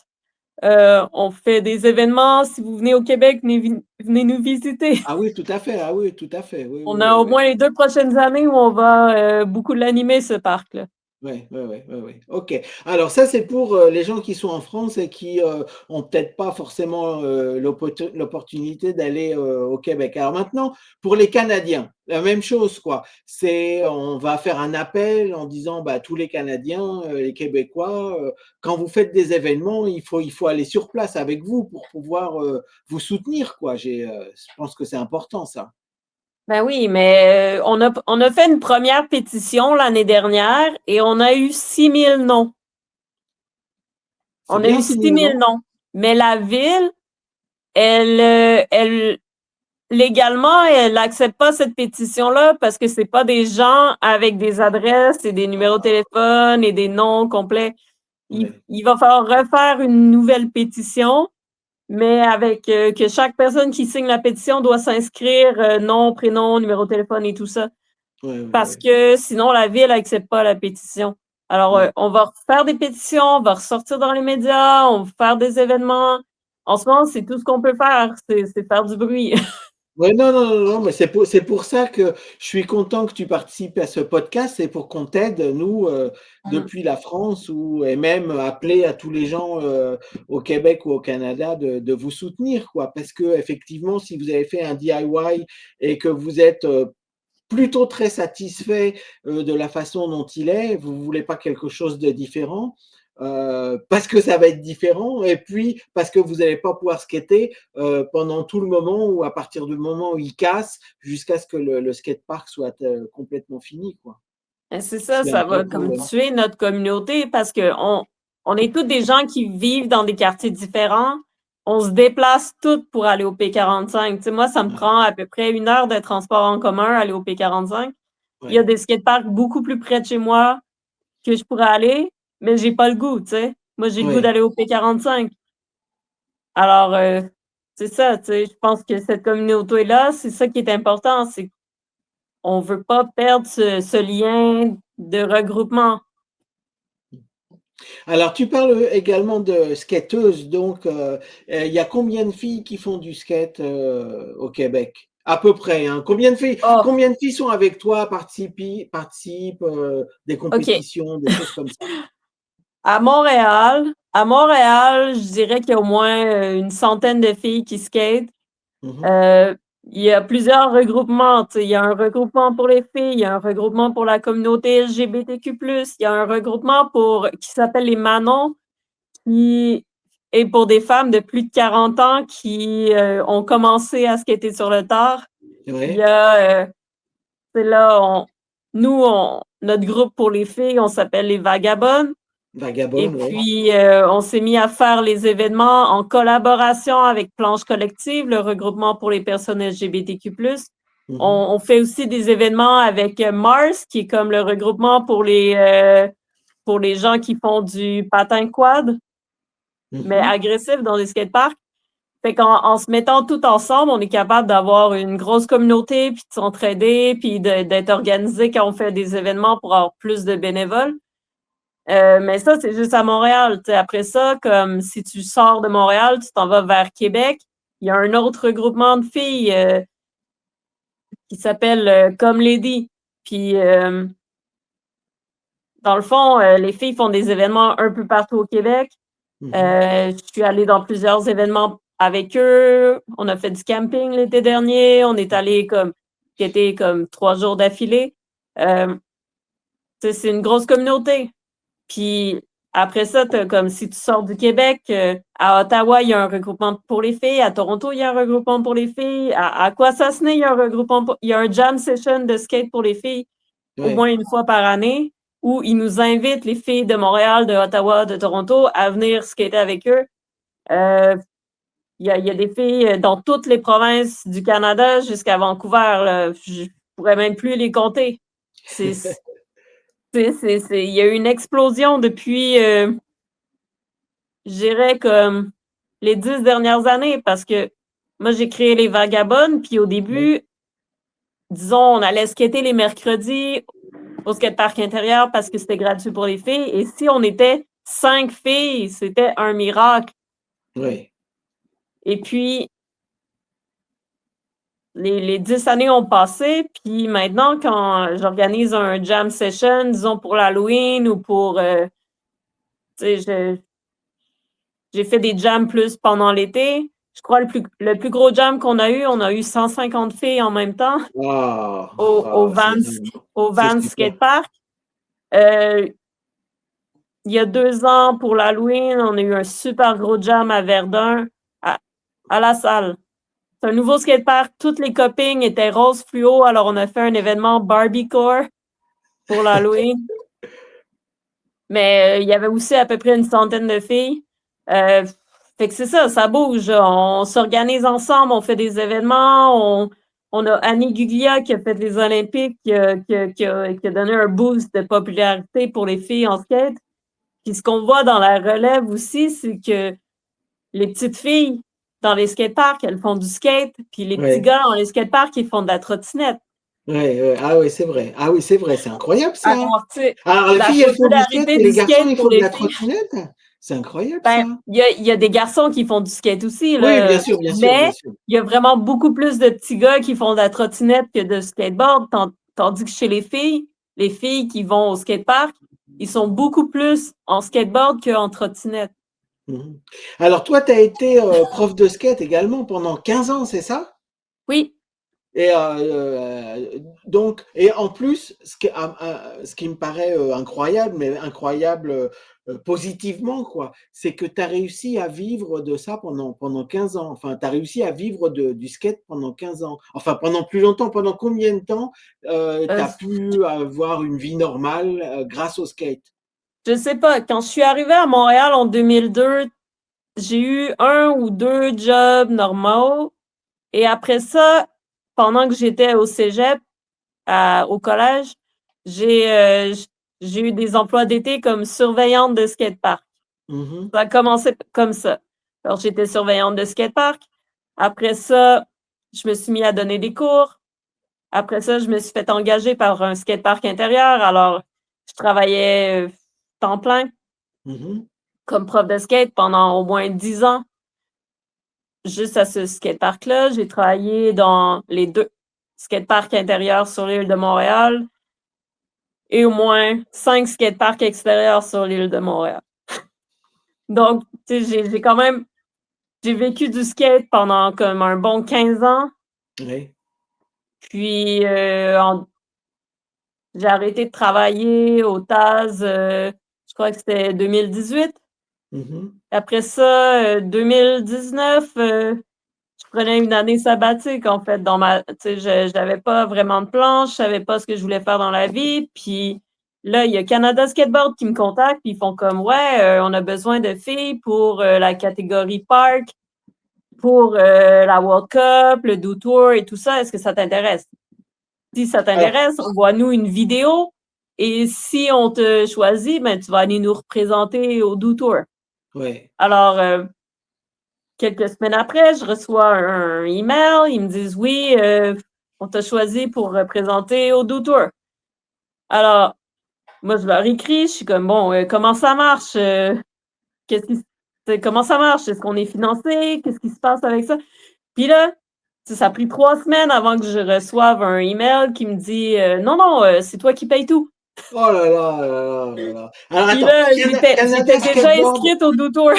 B: on fait des événements. Si vous venez au Québec, venez nous visiter.
A: Ah oui, tout à fait. Ah oui, tout à fait. Oui,
B: On
A: oui,
B: a
A: oui,
B: au
A: oui.
B: moins les 2 prochaines années où on va beaucoup l'animer, ce parc-là.
A: Oui, oui, oui, oui, oui. OK. Alors ça, c'est pour les gens qui sont en France et qui ont peut-être pas forcément l'opportunité d'aller au Québec. Alors maintenant, pour les Canadiens, la même chose, quoi. On va faire un appel en disant, bah, tous les Canadiens, les Québécois, quand vous faites des événements, il faut aller sur place avec vous pour pouvoir vous soutenir, quoi. Je pense que c'est important, ça.
B: Ben oui, mais on a fait une première pétition l'année dernière et on a eu 6000 noms.
A: C'est
B: On a
A: bien,
B: eu
A: 6 000
B: 6000
A: noms?
B: noms. Mais la ville, elle légalement, elle n'accepte pas cette pétition-là parce que c'est pas des gens avec des adresses et des numéros de téléphone et des noms complets.
A: Oui.
B: Il va falloir refaire une nouvelle pétition, mais avec que chaque personne qui signe la pétition doit s'inscrire nom, prénom, numéro de téléphone et tout ça.
A: Oui, oui,
B: Parce
A: oui.
B: que sinon, la ville n'accepte pas la pétition. Alors,
A: Oui.
B: on va faire des pétitions, on va ressortir dans les médias, on va faire des événements. En ce moment, c'est tout ce qu'on peut faire, c'est faire du bruit.
A: Ouais, non, non, non, non, mais c'est pour ça que je suis content que tu participes à ce podcast. C'est pour qu'on t'aide, nous,
B: Mmh.
A: depuis la France, et même appeler à tous les gens au Québec ou au Canada de vous soutenir, quoi. Parce que effectivement, si vous avez fait un DIY et que vous êtes plutôt très satisfait de la façon dont il est, vous voulez pas quelque chose de différent, parce que ça va être différent et puis parce que vous n'allez pas pouvoir skater pendant tout le moment ou à partir du moment où il casse jusqu'à ce que le skatepark soit complètement fini, quoi.
B: Et c'est ça,
A: C'est un
B: ça
A: vrai
B: va comme
A: problème.
B: tuer notre communauté parce qu'on est tous des gens qui vivent dans des quartiers différents. On se déplace toutes pour aller au P45. Tu sais, moi, ça me
A: Ouais,
B: prend à peu près 1 heure de transport en commun aller au P45. Il y a
A: ouais,
B: des skateparks beaucoup plus près de chez moi que je pourrais aller, mais j'ai pas le goût, tu sais. Moi, j'ai le goût
A: ouais.
B: d'aller au P45. Alors, c'est ça, tu sais, je pense que cette communauté-là, c'est ça qui est important, c'est qu'on veut pas perdre ce lien de regroupement.
A: Alors, tu parles également de skateuses, donc il y a combien de filles qui font du skate au Québec? À peu près, hein.
B: Oh,
A: Combien de filles sont avec toi, participent des
B: OK.
A: compétitions, des choses comme ça?
B: À Montréal, je dirais qu'il y a au moins, une centaine de filles qui skatent.
A: Mhm.
B: Heu, il y a plusieurs regroupements, tu sais. Il y a un regroupement pour les filles, il y a un regroupement pour la communauté LGBTQ+, il y a un regroupement qui s'appelle les Manons, qui est pour des femmes de plus de 40 ans qui, ont commencé à skater sur le tard. Il y
A: Ouais,
B: a, c'est là, notre groupe pour les filles, on s'appelle les Vagabondes. Et
A: vagabonde, ouais.
B: puis, on s'est mis à faire les événements en collaboration avec Planche Collective, le regroupement pour les personnes LGBTQ+.
A: Mhm.
B: On fait aussi des événements avec Mars, qui est comme le regroupement pour les gens qui font du patin quad, mais
A: Mhm.
B: agressif dans des skateparks. Fait qu'en se mettant tout ensemble, on est capable d'avoir une grosse communauté, puis de s'entraider, puis d'être organisé quand on fait des événements pour avoir plus de bénévoles. Mais ça, c'est juste à Montréal. T'sais, après ça, comme si tu sors de Montréal, tu t'en vas vers Québec, il y a un autre regroupement de filles qui s'appelle Comme Lady. Puis, dans le fond, les filles font des événements un peu partout au Québec. Je suis allée dans plusieurs événements avec eux. On a fait du camping l'été dernier. On est allé qui était comme 3 jours d'affilée. C'est une grosse communauté. Puis après ça, comme si tu sors du Québec, à Ottawa, il y a un regroupement pour les filles. À Toronto, il y a un regroupement pour les filles. À Quasasnay, il y a un regroupement il y a un jam session de skate pour les filles au moins une fois par année où ils nous invitent, les filles de Montréal, de Ottawa, de Toronto, à venir skater avec eux. Il y a des filles dans toutes les provinces du Canada jusqu'à Vancouver. Là. Je pourrais même plus les compter. Il y a eu une explosion depuis, je dirais, comme les 10 dernières années, parce que moi, j'ai créé les Vagabondes, puis au début, disons, on allait skater les mercredis au skatepark intérieur parce que c'était gratuit pour les filles. Et si on était 5 filles, c'était un miracle.
A: Oui.
B: Et puis, les 10 années ont passé, puis maintenant, quand j'organise un jam session, disons pour l'Halloween ou pour, tu sais, j'ai fait des jams plus pendant l'été. Je crois le plus gros jam qu'on a eu, on a eu 150 filles en même temps au Vans
A: super.
B: Skatepark. Il y a 2 ans, pour l'Halloween, on a eu un super gros jam à Verdun, à la salle. C'est un nouveau skatepark. Toutes les copines étaient rose fluo, alors on a fait un événement Barbiecore pour l'Halloween. Mais il y avait aussi à peu près une centaine de filles. Fait que c'est ça, ça bouge. On s'organise ensemble, on fait des événements. On a Annie Guglia qui a fait les Olympiques, qui a donné un boost de popularité pour les filles en skate. Puis ce qu'on voit dans la relève aussi, c'est que les petites filles dans les skateparks, elles font du skate, puis les petits gars dans les skateparks, ils font de la trottinette.
A: Ah oui, c'est vrai. Ah oui, c'est vrai, c'est incroyable ça.
B: Alors, tu sais,
A: Alors les
B: la
A: filles, elles font du skate
B: popularité
A: et
B: du
A: les garçons,
B: skate
A: ils
B: pour
A: font de
B: les
A: la
B: filles.
A: trottinette. C'est incroyable
B: Ben,
A: ça.
B: il y a des garçons qui font du skate aussi,
A: Oui,
B: là.
A: bien sûr, bien sûr, bien
B: Mais
A: sûr.
B: il y a vraiment beaucoup plus de petits gars qui font de la trottinette que de skateboard, tandis que chez les filles qui vont au skatepark, ils sont beaucoup plus en skateboard qu'en trottinette.
A: Alors toi, tu as été prof de skate également pendant 15 ans, c'est ça?
B: Oui.
A: Et donc, et en plus, ce qui me paraît incroyable, mais incroyable positivement, quoi, c'est que tu as réussi à vivre de ça pendant 15 ans. Enfin, tu as réussi à vivre du skate pendant 15 ans. Enfin, pendant plus longtemps. Pendant combien de temps tu as pu avoir une vie normale grâce au skate?
B: Je sais pas. Quand je suis arrivée à Montréal en 2002, j'ai eu 1 ou 2 jobs normaux. Et après ça, pendant que j'étais au cégep, au collège, j'ai eu des emplois d'été comme surveillante de skatepark. Ça a commencé comme ça. Alors, j'étais surveillante de skatepark. Après ça, je me suis mis à donner des cours. Après ça, je me suis fait engager par un skatepark intérieur. Alors, je travaillais temps plein comme prof de skate pendant au moins 10 ans. Juste à ce skatepark-là, j'ai travaillé dans les 2 skateparks intérieurs sur l'île de Montréal et au moins 5 skateparks extérieurs sur l'île de Montréal. Donc, tu sais, j'ai vécu du skate pendant comme un bon 15 ans.
A: Oui.
B: Puis, j'ai arrêté de travailler au TAS, je crois que c'était 2018. Après ça, 2019, je prenais une année sabbatique, en fait, tu sais, j'avais pas vraiment de plan, je savais pas ce que je voulais faire dans la vie. Puis là, il y a Canada Skateboard qui me contacte, puis ils font comme, ouais, on a besoin de filles pour la catégorie park, pour la World Cup, le Do Tour et tout ça. Est-ce que ça t'intéresse? Si ça t'intéresse, envoie-nous une vidéo. Et si on te choisit, ben, tu vas aller nous représenter au Do Tour.
A: Ouais.
B: Alors, quelques semaines après, je reçois un email. Ils me disent oui, on t'a choisi pour représenter au Do Tour. Alors, moi, je leur écris, je suis comme, bon, comment ça marche? Qu'est-ce qui, comment ça marche? Est-ce qu'on est financé? Qu'est-ce qui se passe avec ça? Puis là, ça a pris 3 semaines avant que je reçoive un email qui me dit, non, non, c'est toi qui payes tout.
A: Oh là là là là là. Alors
B: Puis
A: attends,
B: là,
A: Canada
B: j'étais déjà
A: Skateboard,
B: inscrite au Do Tour.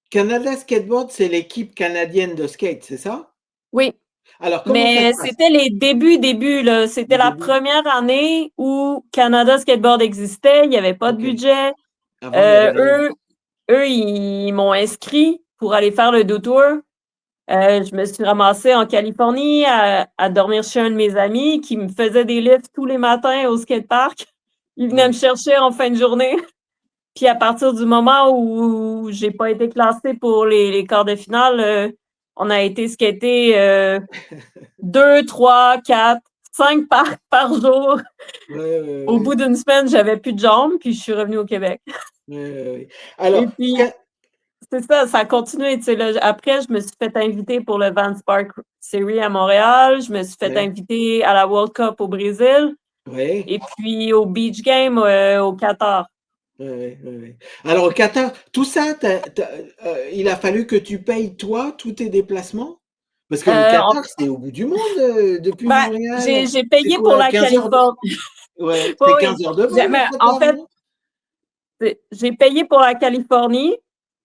A: Canada Skateboard, c'est l'équipe canadienne de skate, c'est ça?
B: Oui.
A: Alors comment ça se
B: Mais
A: passe?
B: c'était les débuts, là. C'était
A: Les
B: la
A: débuts?
B: première année où Canada Skateboard existait. Il n'y avait pas de
A: Ok.
B: budget.
A: Avant, il n'y avait rien.
B: Eux, ils m'ont inscrit pour aller faire le Do Tour. Je me suis ramassée en Californie à dormir chez un de mes amis qui me faisait des lifts tous les matins au skatepark. Il venait me
A: Ouais.
B: chercher en fin de journée. Puis à partir du moment où j'ai pas été classée pour les quarts de finale, on a été skater 2, 3, 4, 5 parcs par jour.
A: Ouais, ouais,
B: Au
A: ouais.
B: bout d'une semaine, j'avais plus de jambes, puis je suis revenue au Québec.
A: Ouais, ouais, ouais.
B: Et
A: Alors,
B: puis, c'est ça a continué. Tu sais, là, après, je me suis fait inviter pour le Vans Park Series à Montréal. Je me suis fait
A: ouais,
B: inviter à la World Cup au Brésil.
A: ouais,
B: Et puis au Beach Game au Qatar.
A: ouais, ouais, ouais. Alors, au Qatar, tout ça, il a fallu que tu payes, toi, tous tes déplacements? Parce que le
B: En
A: Qatar, c'est au bout du monde, depuis
B: Ben,
A: Montréal.
B: j'ai
A: C'est
B: payé pour
A: quoi,
B: la
A: 15 heures de...
B: Californie.
A: Ouais,
B: Oui,
A: c'est
B: oui.
A: 15 heures de vol, le
B: Mais en
A: Qatar,
B: fait,
A: non?
B: j'ai payé pour la Californie.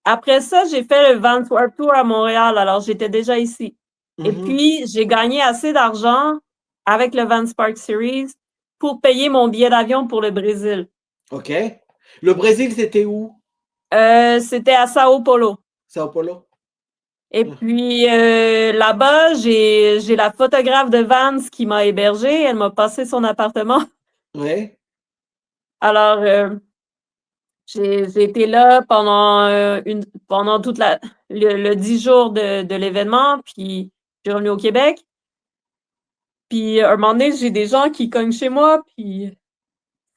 B: Après ça, j'ai fait le Vans Warped Tour à Montréal. Alors, j'étais déjà ici. Et
A: Mhm.
B: puis, j'ai gagné assez d'argent avec le Vans Park Series pour payer mon billet d'avion pour le Brésil.
A: OK. Le Brésil, c'était où?
B: C'était à Sao Paulo.
A: Sao Paulo?
B: Et
A: Ah,
B: puis là-bas, j'ai la photographe de Vans qui m'a hébergée. Elle m'a passé son appartement.
A: ouais,
B: Alors, j'ai été là pendant toute le 10 jours de l'événement, puis je suis revenue au Québec. Puis à un moment donné, j'ai des gens qui cognent chez moi, puis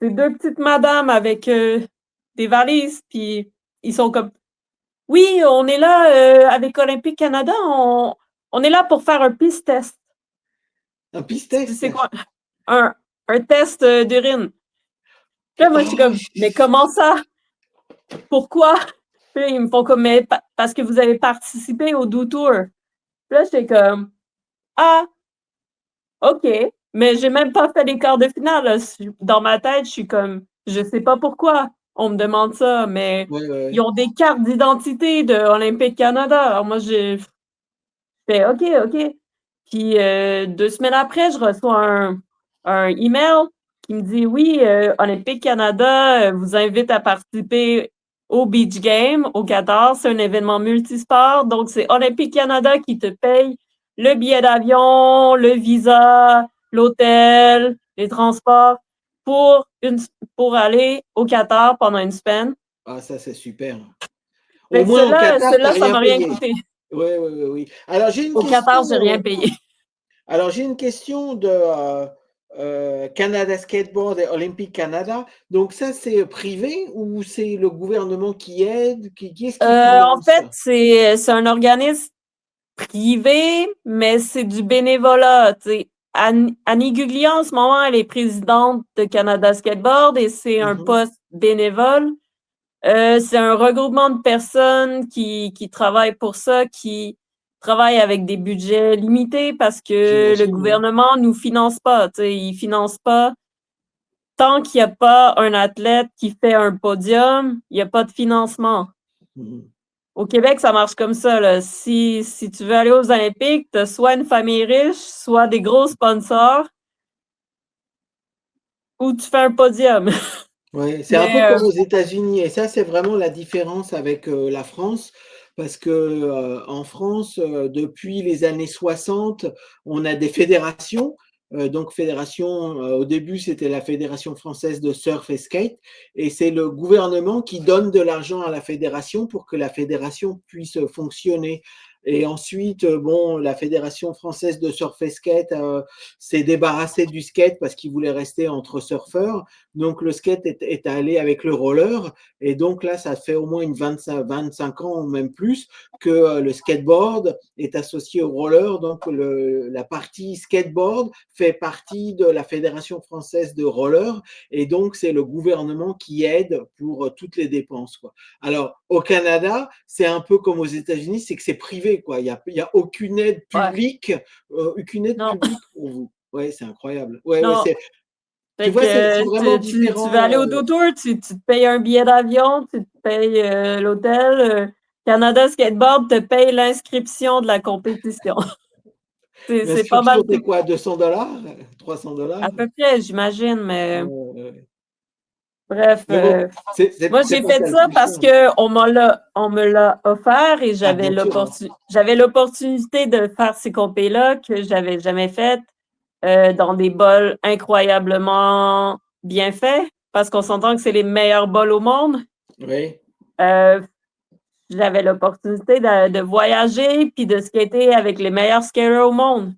B: c'est deux petites madames avec des valises, puis ils sont comme oui, on est là avec Olympique Canada, on est là pour faire un piste test.
A: un piste test.
B: C'est quoi? Un, un test d'urine. Là, moi, je suis
A: Oh,
B: comme, mais comment ça? Pourquoi? Puis là, ils me font comme, mais parce que vous avez participé au Do Tour. Puis là, j'étais comme, ah, OK. Mais j'ai même pas fait les quarts de finale. Là. Dans ma tête, je suis comme, je sais pas pourquoi on me demande ça, mais
A: ouais, ouais,
B: ils
A: ouais.
B: ont des cartes d'identité de Olympique Canada. Alors moi, j'ai fait OK, OK. Puis 2 semaines après, je reçois un email qui me dit oui, Olympique Canada vous invite à participer au Beach Game au Qatar. C'est un événement multisport. Donc, c'est Olympique Canada qui te paye le billet d'avion, le visa, l'hôtel, les transports pour, pour aller au Qatar pendant une semaine.
A: Ah, ça, c'est super. Au
B: Fait que
A: moins, au Qatar, tu
B: celle-là,
A: n'as
B: ça
A: rien
B: m'a rien
A: payé.
B: coûté.
A: Oui, oui, oui, oui. Alors, j'ai une
B: Au Qatar,
A: question.
B: j'ai rien payé.
A: Alors, j'ai une question de Canada Skateboard et Olympic Canada. Donc, ça, c'est privé ou c'est le gouvernement qui aide? Qui est-ce qui
B: En
A: finance
B: fait,
A: ça?
B: c'est un organisme privé, mais c'est du bénévolat. Tu sais. Annie Guglia, en ce moment, elle est présidente de Canada Skateboard et c'est un
A: Mhm,
B: poste bénévole. C'est un regroupement de personnes qui travaillent pour ça, qui travaillent avec des budgets limités parce que le
A: j'imagine, oui.
B: gouvernement nous finance pas. Tu sais, il finance pas tant qu'il n'y a pas un athlète qui fait un podium, il n'y a pas de financement.
A: Mhm.
B: Au Québec, ça marche comme ça. Là. Si tu veux aller aux Olympiques, tu as soit une famille riche, soit des gros sponsors, ou tu fais un podium.
A: Ouais, c'est un peu
B: Mais
A: comme aux États-Unis et ça, c'est vraiment la différence avec la France parce que en France, depuis les années 60, on a des fédérations. Donc, fédération, au début, c'était la Fédération française de surf et skate et c'est le gouvernement qui donne de l'argent à la fédération pour que la fédération puisse fonctionner. Et ensuite, bon, la Fédération française de surf et skate s'est débarrassée du skate parce qu'ils voulaient rester entre surfeurs. Donc, le skate est allé avec le roller. Et donc là, ça fait au moins 25 ans, même plus, que le skateboard est associé au roller. Donc, la partie skateboard fait partie de la Fédération française de roller. Et donc, c'est le gouvernement qui aide pour toutes les dépenses, quoi. Alors, au Canada, c'est un peu comme aux États-Unis, c'est que c'est privé, quoi. Il y a aucune aide
B: Ouais.
A: publique,
B: Non,
A: pour vous. Ouais, c'est incroyable. Ouais, ouais,
B: non.
A: tu
B: Fait
A: vois, c'est
B: que
A: vraiment
B: tu veux aller
A: différent.
B: au Doutour, tu te payes un billet d'avion, tu te payes l'hôtel. Canada Skateboard te paye l'inscription de la compétition. C'est pas
A: L'inscription,
B: mal
A: c'est
B: tout.
A: quoi, 200 $, 300 $?
B: À peu près, j'imagine, mais
A: Ouais.
B: bref.
A: Mais bon,
B: Moi,
A: c'est
B: j'ai
A: pas
B: fait
A: ça le
B: ça
A: plus
B: parce
A: cher.
B: que on me l'a offert et
A: Ah, bien sûr. Hein.
B: j'avais l'opportunité de faire ces compés-là que j'avais jamais faites dans des bols incroyablement bien faits parce qu'on s'entend que c'est les meilleurs bols au monde.
A: Oui.
B: Euh, J'avais l'opportunité de voyager puis de skater avec les meilleurs skaters au monde.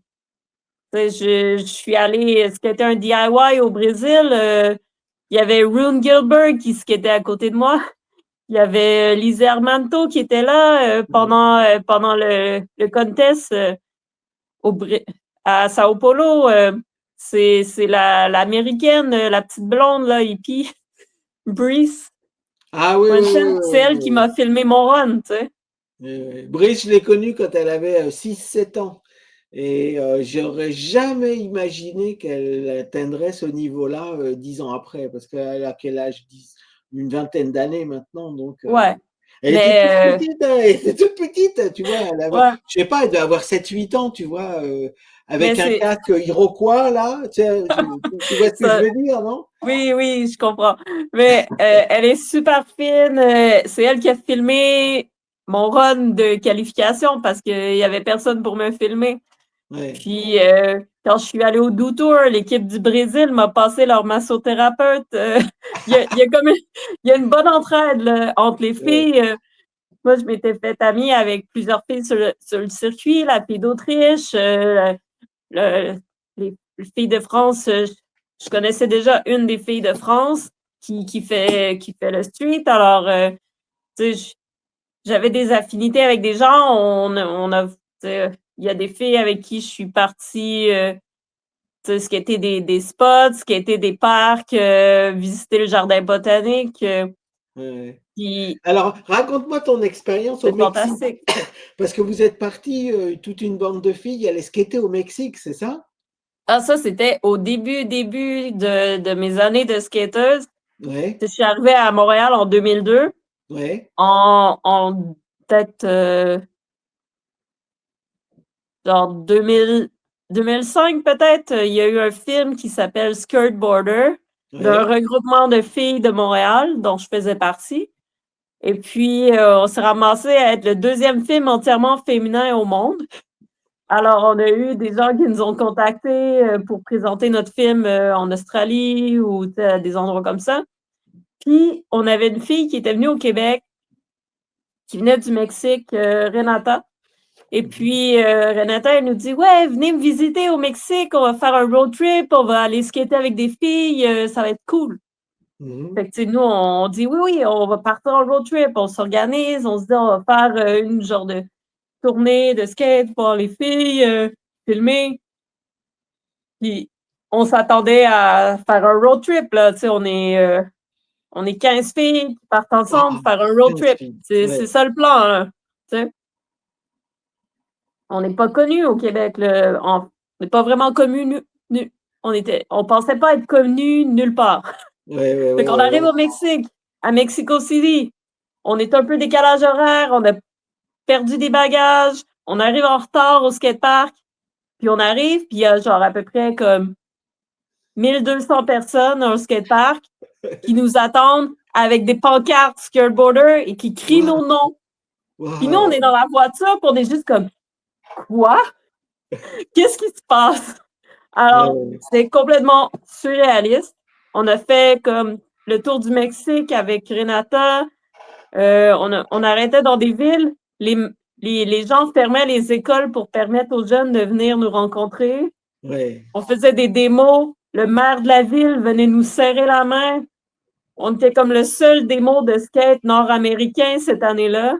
B: Tu sais, je suis allée skater un DIY au Brésil. Il y avait Rune Gilbert qui skatait à côté de moi. Il y avait Lise Armanto qui était là pendant le contest à Sao Paulo. C'est l'américaine, la petite blonde, là, hippie, Breeze
A: Ah oui, oui,
B: Munchen. C'est elle qui
A: oui,
B: m'a filmé mon run, tu sais.
A: oui. Brice, je l'ai connue quand elle avait 6, 7 ans. Et j'aurais jamais imaginé qu'elle atteindrait ce niveau-là 10 ans après, parce qu'elle a quel âge? Une vingtaine d'années maintenant. Donc,
B: Ouais.
A: elle était toute
B: Mais
A: petite, hein, elle était toute petite, tu vois. Elle avait,
B: ouais.
A: je sais pas, elle devait avoir 7, 8 ans, tu vois,
B: Mais
A: avec un
B: c'est
A: casque Iroquois, là. Tu vois ce que je
B: ça.
A: veux dire, non?
B: Oui, oui, je comprends. Mais elle est super fine. C'est elle qui a filmé mon run de qualification parce qu'il y avait personne pour me filmer.
A: Ouais.
B: Puis quand je suis allée au Do Tour, l'équipe du Brésil m'a passé leur massothérapeute. Il y a comme il y a une bonne entraide là, entre les
A: Ouais.
B: filles. Moi, je m'étais fait amie avec plusieurs filles sur le circuit, la fille d'Autriche, le- les filles de France. Je connaissais déjà une des filles de France qui fait le street. Alors, tu sais, j'avais des affinités avec des gens. Il y a des filles avec qui je suis partie, ce qui était des spots, ce qui était des parcs, visiter le jardin botanique.
A: Ouais.
B: Puis
A: Alors, raconte-moi ton expérience au
B: c'est
A: Mexique,
B: fantastique.
A: parce que vous êtes partis, toute une bande de filles, aller skater au Mexique, c'est ça?
B: Ah, ça, c'était au début de mes années de skateuse.
A: Ouais,
B: Je suis arrivée à Montréal en 2002.
A: ouais,
B: En peut-être genre 2005 peut-être, il y a eu un film qui s'appelle Skirt Border d'un
A: ouais.
B: regroupement de filles de Montréal dont je faisais partie. Et puis, on s'est ramassé à être le deuxième film entièrement féminin au monde. Alors, on a eu des gens qui nous ont contactés pour présenter notre film en Australie ou à des endroits comme ça. Puis, on avait une fille qui était venue au Québec, qui venait du Mexique, Renata. Et
A: Mhm,
B: puis, Renata, elle nous dit, ouais, venez me visiter au Mexique, on va faire un road trip, on va aller skater avec des filles, ça va être cool.
A: mhm.
B: Fait que, tu sais, nous, on dit, oui, oui, on va partir en road trip, on s'organise, on se dit, on va faire une genre de tournée de skate pour les filles, filmer. Puis, on s'attendait à faire un road trip, là, tu sais, on est 15 filles qui partent ensemble,
A: Waouh,
B: faire un road
A: 15
B: trip.
A: filles.
B: C'est
A: Ouais,
B: ça le plan, hein, tu sais. On n'est pas connus au Québec, là. On n'est pas vraiment connus. On pensait pas être connus nulle part.
A: ouais, ouais,
B: Fait
A: ouais,
B: qu'on
A: ouais,
B: arrive
A: ouais.
B: au Mexique, à Mexico City. On est un peu décalage horaire, on a perdu des bagages, on arrive en retard au skatepark, puis on arrive, puis il y a genre à peu près comme 1200 personnes au skatepark qui nous attendent avec des pancartes skateboarder et qui crient
A: Waouh,
B: nos noms. Puis nous, on est
A: waouh.
B: dans la voiture, puis on est juste comme quoi? Qu'est-ce qui se passe?
A: Ouais,
B: Alors,
A: ouais.
B: c'est complètement surréaliste. On a fait comme le tour du Mexique avec Renata. On arrêtait dans des villes. les gens fermaient les écoles pour permettre aux jeunes de venir nous rencontrer.
A: Ouais,
B: On faisait des démos. Le maire de la ville venait nous serrer la main. On était comme le seul démo de skate nord-américain cette année-là.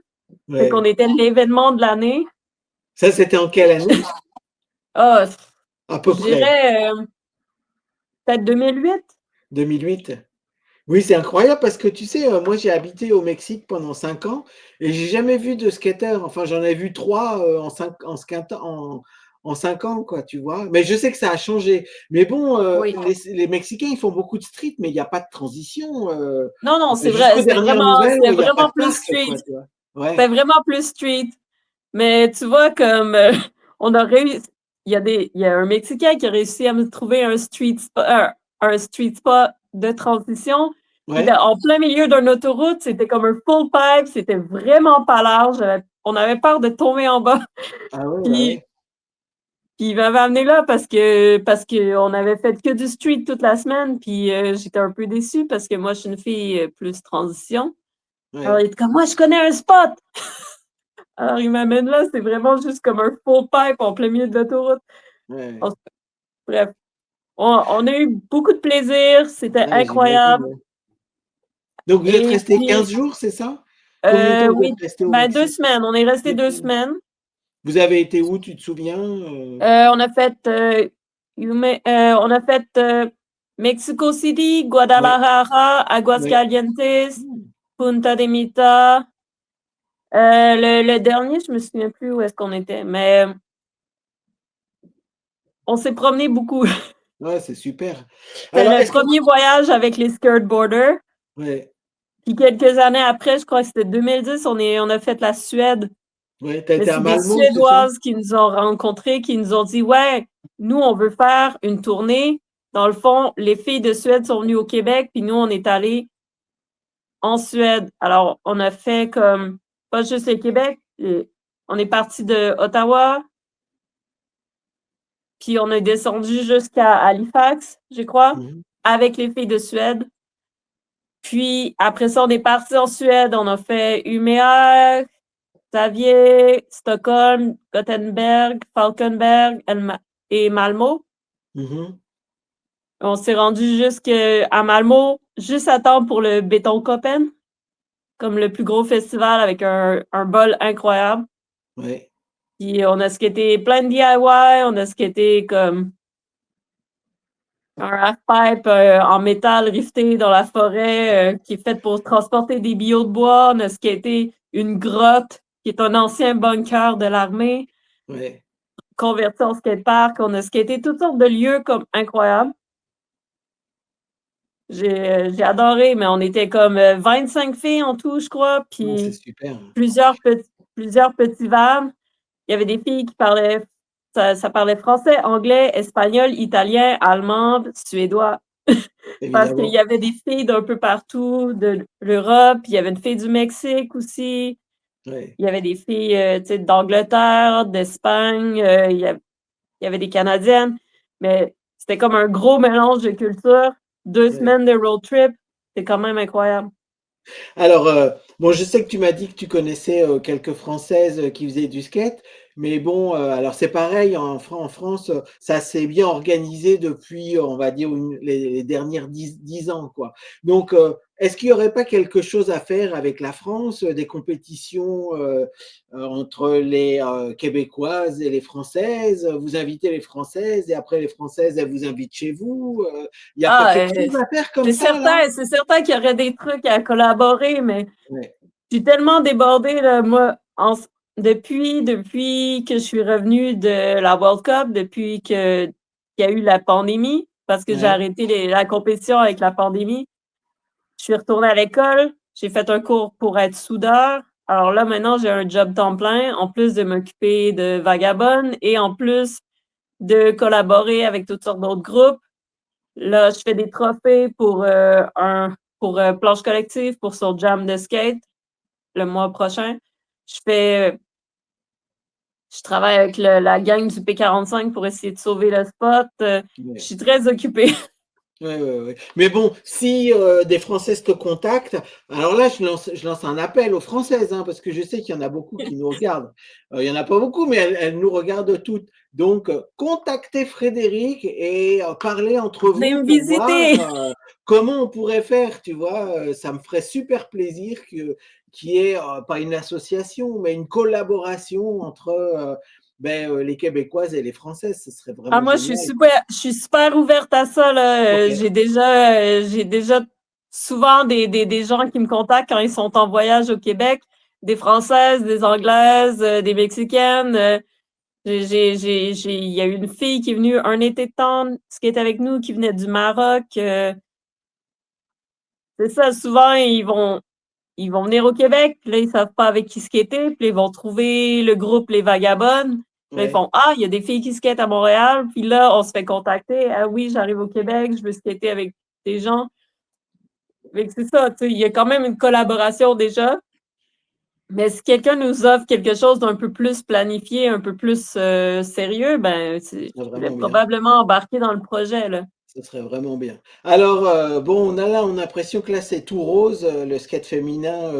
B: Fait qu'on
A: ouais.
B: était l'événement de l'année.
A: Ça, c'était en quelle année?
B: Ah,
A: À peu
B: je
A: près,
B: dirais peut-être 2008.
A: 2008? Oui, c'est incroyable parce que tu sais, moi j'ai habité au Mexique pendant 5 ans et j'ai jamais vu de skater. Enfin, j'en ai vu 3 en 5 ans, quoi, tu vois. Mais je sais que ça a changé. Mais bon,
B: Oui.
A: les Mexicains, ils font beaucoup de street, mais il n'y a pas de transition.
B: Non, non, c'est vrai,
A: Jusqu'aux dernières nouvelles,
B: c'était
A: il n'y a pas
B: vraiment
A: de
B: plus
A: parc,
B: street.
A: quoi, tu vois.
B: C'était
A: Ouais,
B: vraiment plus street. Mais tu vois, comme on a réussi, il y a un Mexicain qui a réussi à me trouver un street spot de transition. Il était
A: ouais.
B: en plein milieu d'une autoroute, c'était comme un full pipe, c'était vraiment pas large. On avait peur de tomber en bas.
A: Ah ouais, bah
B: Puis,
A: ouais.
B: puis il m'avait amené là parce que on avait fait que du street toute la semaine. Puis j'étais un peu déçue parce que moi, je suis une fille plus transition. Alors,
A: Ouais,
B: il était comme, moi, je connais un spot. Alors, il m'amène là, c'est vraiment juste comme un full pipe en plein milieu de l'autoroute.
A: ouais.
B: En bref, on a eu beaucoup de plaisir, c'était
A: Ouais, j'imagine,
B: incroyable
A: ouais. Donc vous êtes
B: et
A: restés
B: puis,
A: 15 jours, c'est ça? Combien de temps vous
B: oui,
A: êtes restés au
B: ben 2
A: Mexique?
B: semaines, on est resté
A: 2
B: 2
A: semaines.
B: semaines.
A: Vous avez été où, tu te souviens?
B: On a fait, on a fait, Mexico City,
A: Ouais,
B: Guadalajara,
A: ouais.
B: Aguascalientes,
A: Mmh.
B: Punta de Mita. Le dernier, je me souviens plus où est-ce qu'on était, mais on s'est promené beaucoup.
A: Ouais, c'est super.
B: C'était
A: Alors
B: le
A: est-ce que
B: premier voyage avec les skateboarders.
A: ouais,
B: Puis quelques années après, je crois que c'était 2010, on a fait la Suède.
A: ouais, tu as
B: Mais
A: été à
B: c'est des
A: Malmö, c'est ça?
B: Suédoises qui nous ont rencontrés, qui nous ont dit, ouais, nous, on veut faire une tournée. Dans le fond, les filles de Suède sont venues au Québec, puis nous, on est allés en Suède. Alors, on a fait comme, pas juste le Québec, on est parti de Ottawa, puis on est descendu jusqu'à Halifax, je crois,
A: Mmh.
B: avec les filles de Suède. Puis après ça, on est parti en Suède, on a fait Umeå, Xavier, Stockholm, Gothenburg, Falkenberg et Malmö.
A: Mmh.
B: On s'est rendu jusqu'à Malmö, juste à temps pour le Betonkoppen, comme le plus gros festival avec un bol incroyable.
A: Ouais,
B: Puis on a skaté plein de DIY, on a skaté comme un halfpipe en métal rifté dans la forêt qui est fait pour transporter des billots de bois. On a skaté une grotte qui est un ancien bunker de l'armée
A: ouais.
B: converti en skatepark. On a skaté toutes sortes de lieux comme incroyables. J'ai adoré, mais on était comme 25 filles en tout, je crois,
A: Non, c'est
B: puis
A: super.
B: plusieurs petits vannes. Il y avait des filles qui parlaient, ça parlait français, anglais, espagnol, italien, allemand, suédois. Parce qu'il y
A: Évidemment.
B: avait des filles d'un peu partout, de l'Europe, il y avait une fille du Mexique aussi,
A: Ouais,
B: il y avait des filles, tu sais, d'Angleterre, d'Espagne, il y avait des Canadiennes, mais c'était comme un gros mélange de cultures. 2
A: ouais.
B: semaines de road trip, c'est quand même incroyable.
A: Alors, bon, je sais que tu m'as dit que tu connaissais, quelques Françaises, qui faisaient du skate, mais bon, alors c'est pareil en France, ça s'est bien organisé depuis, on va dire les dernières 10 ans, quoi. Donc, est-ce qu'il y aurait pas quelque chose à faire avec la France, des compétitions, entre les, Québécoises et les Françaises? Vous invitez les Françaises et après les Françaises, elles vous invitent chez vous, il y a pas
B: Ah,
A: quelque chose à faire comme ça là?
B: c'est certain qu'il y aurait des trucs à collaborer, mais
A: Ouais,
B: je suis tellement débordée là, moi, depuis que je suis revenue de la World Cup, depuis que qu'il y a eu la pandémie, parce que j'ai
A: ouais,
B: arrêté la compétition avec la pandémie. Je suis retournée à l'école, j'ai fait un cours pour être soudeur. Alors là, maintenant, j'ai un job temps plein, en plus de m'occuper de Vagabonde et en plus de collaborer avec toutes sortes d'autres groupes. Là, je fais des trophées pour Planche Collective pour son jam de skate le mois prochain. Je fais je travaille avec la gang du P45 pour essayer de sauver le spot. Je
A: ouais.
B: suis très occupée.
A: Ouais, ouais, ouais. Mais bon, si des Françaises te contactent, alors là, je lance un appel aux Françaises, hein, parce que je sais qu'il y en a beaucoup qui nous regardent. Il y en a pas beaucoup, mais elles nous regardent toutes. Donc, contactez Frédéric et parlez entre
B: Venez
A: vous
B: me
A: pour voir
B: visiter.
A: comment on pourrait faire, tu vois. Ça me ferait super plaisir qu'il y ait pas une association, mais une collaboration entre les Québécoises et les Françaises. Ce serait
B: Ah,
A: vraiment
B: moi,
A: génial.
B: je suis super ouverte à ça, là.
A: Ok,
B: J'ai déjà souvent des gens qui me contactent quand ils sont en voyage au Québec, des Françaises, des Anglaises, des Mexicaines. Il y a eu une fille qui est venue un été de temps, ce qui est avec nous, qui venait du Maroc. C'est ça, souvent, ils vont venir au Québec, puis là, ils savent pas avec qui skater, puis là, ils vont trouver le groupe Les Vagabondes. Puis là, ils
A: ouais.
B: font Ah, il y a des filles qui skatent à Montréal, puis là, on se fait contacter. Ah oui, j'arrive au Québec, je veux skater avec des gens. Fait que c'est ça, tu sais, il y a quand même une collaboration déjà. Mais si quelqu'un nous offre quelque chose d'un peu plus planifié, un peu plus sérieux, ben,
A: Ce serait
B: je vais
A: vraiment bien.
B: probablement embarquer dans le projet, là.
A: Ce serait vraiment bien. Alors, bon, on a l'impression que là, c'est tout rose, le skate féminin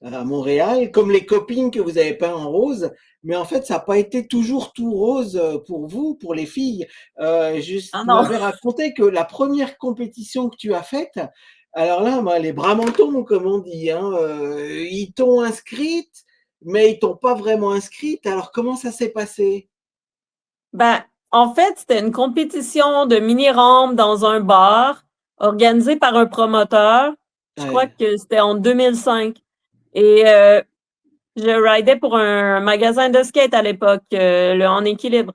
A: à Montréal, comme les copines que vous avez peint en rose. Mais en fait, ça n'a pas été toujours tout rose pour vous, pour les filles.
B: Ah
A: Tu
B: non!
A: m'avais raconté que la première compétition que tu as faite, alors là, moi, les bras m'en tombent, comme on dit, hein, ils t'ont inscrite, mais ils t'ont pas vraiment inscrite. Alors, comment ça s'est passé?
B: Ben, en fait, c'était une compétition de mini-rampe dans un bar organisée par un promoteur. Je crois
A: Ouais,
B: que c'était en 2005. Et je ridais pour un magasin de skate à l'époque, le En Équilibre.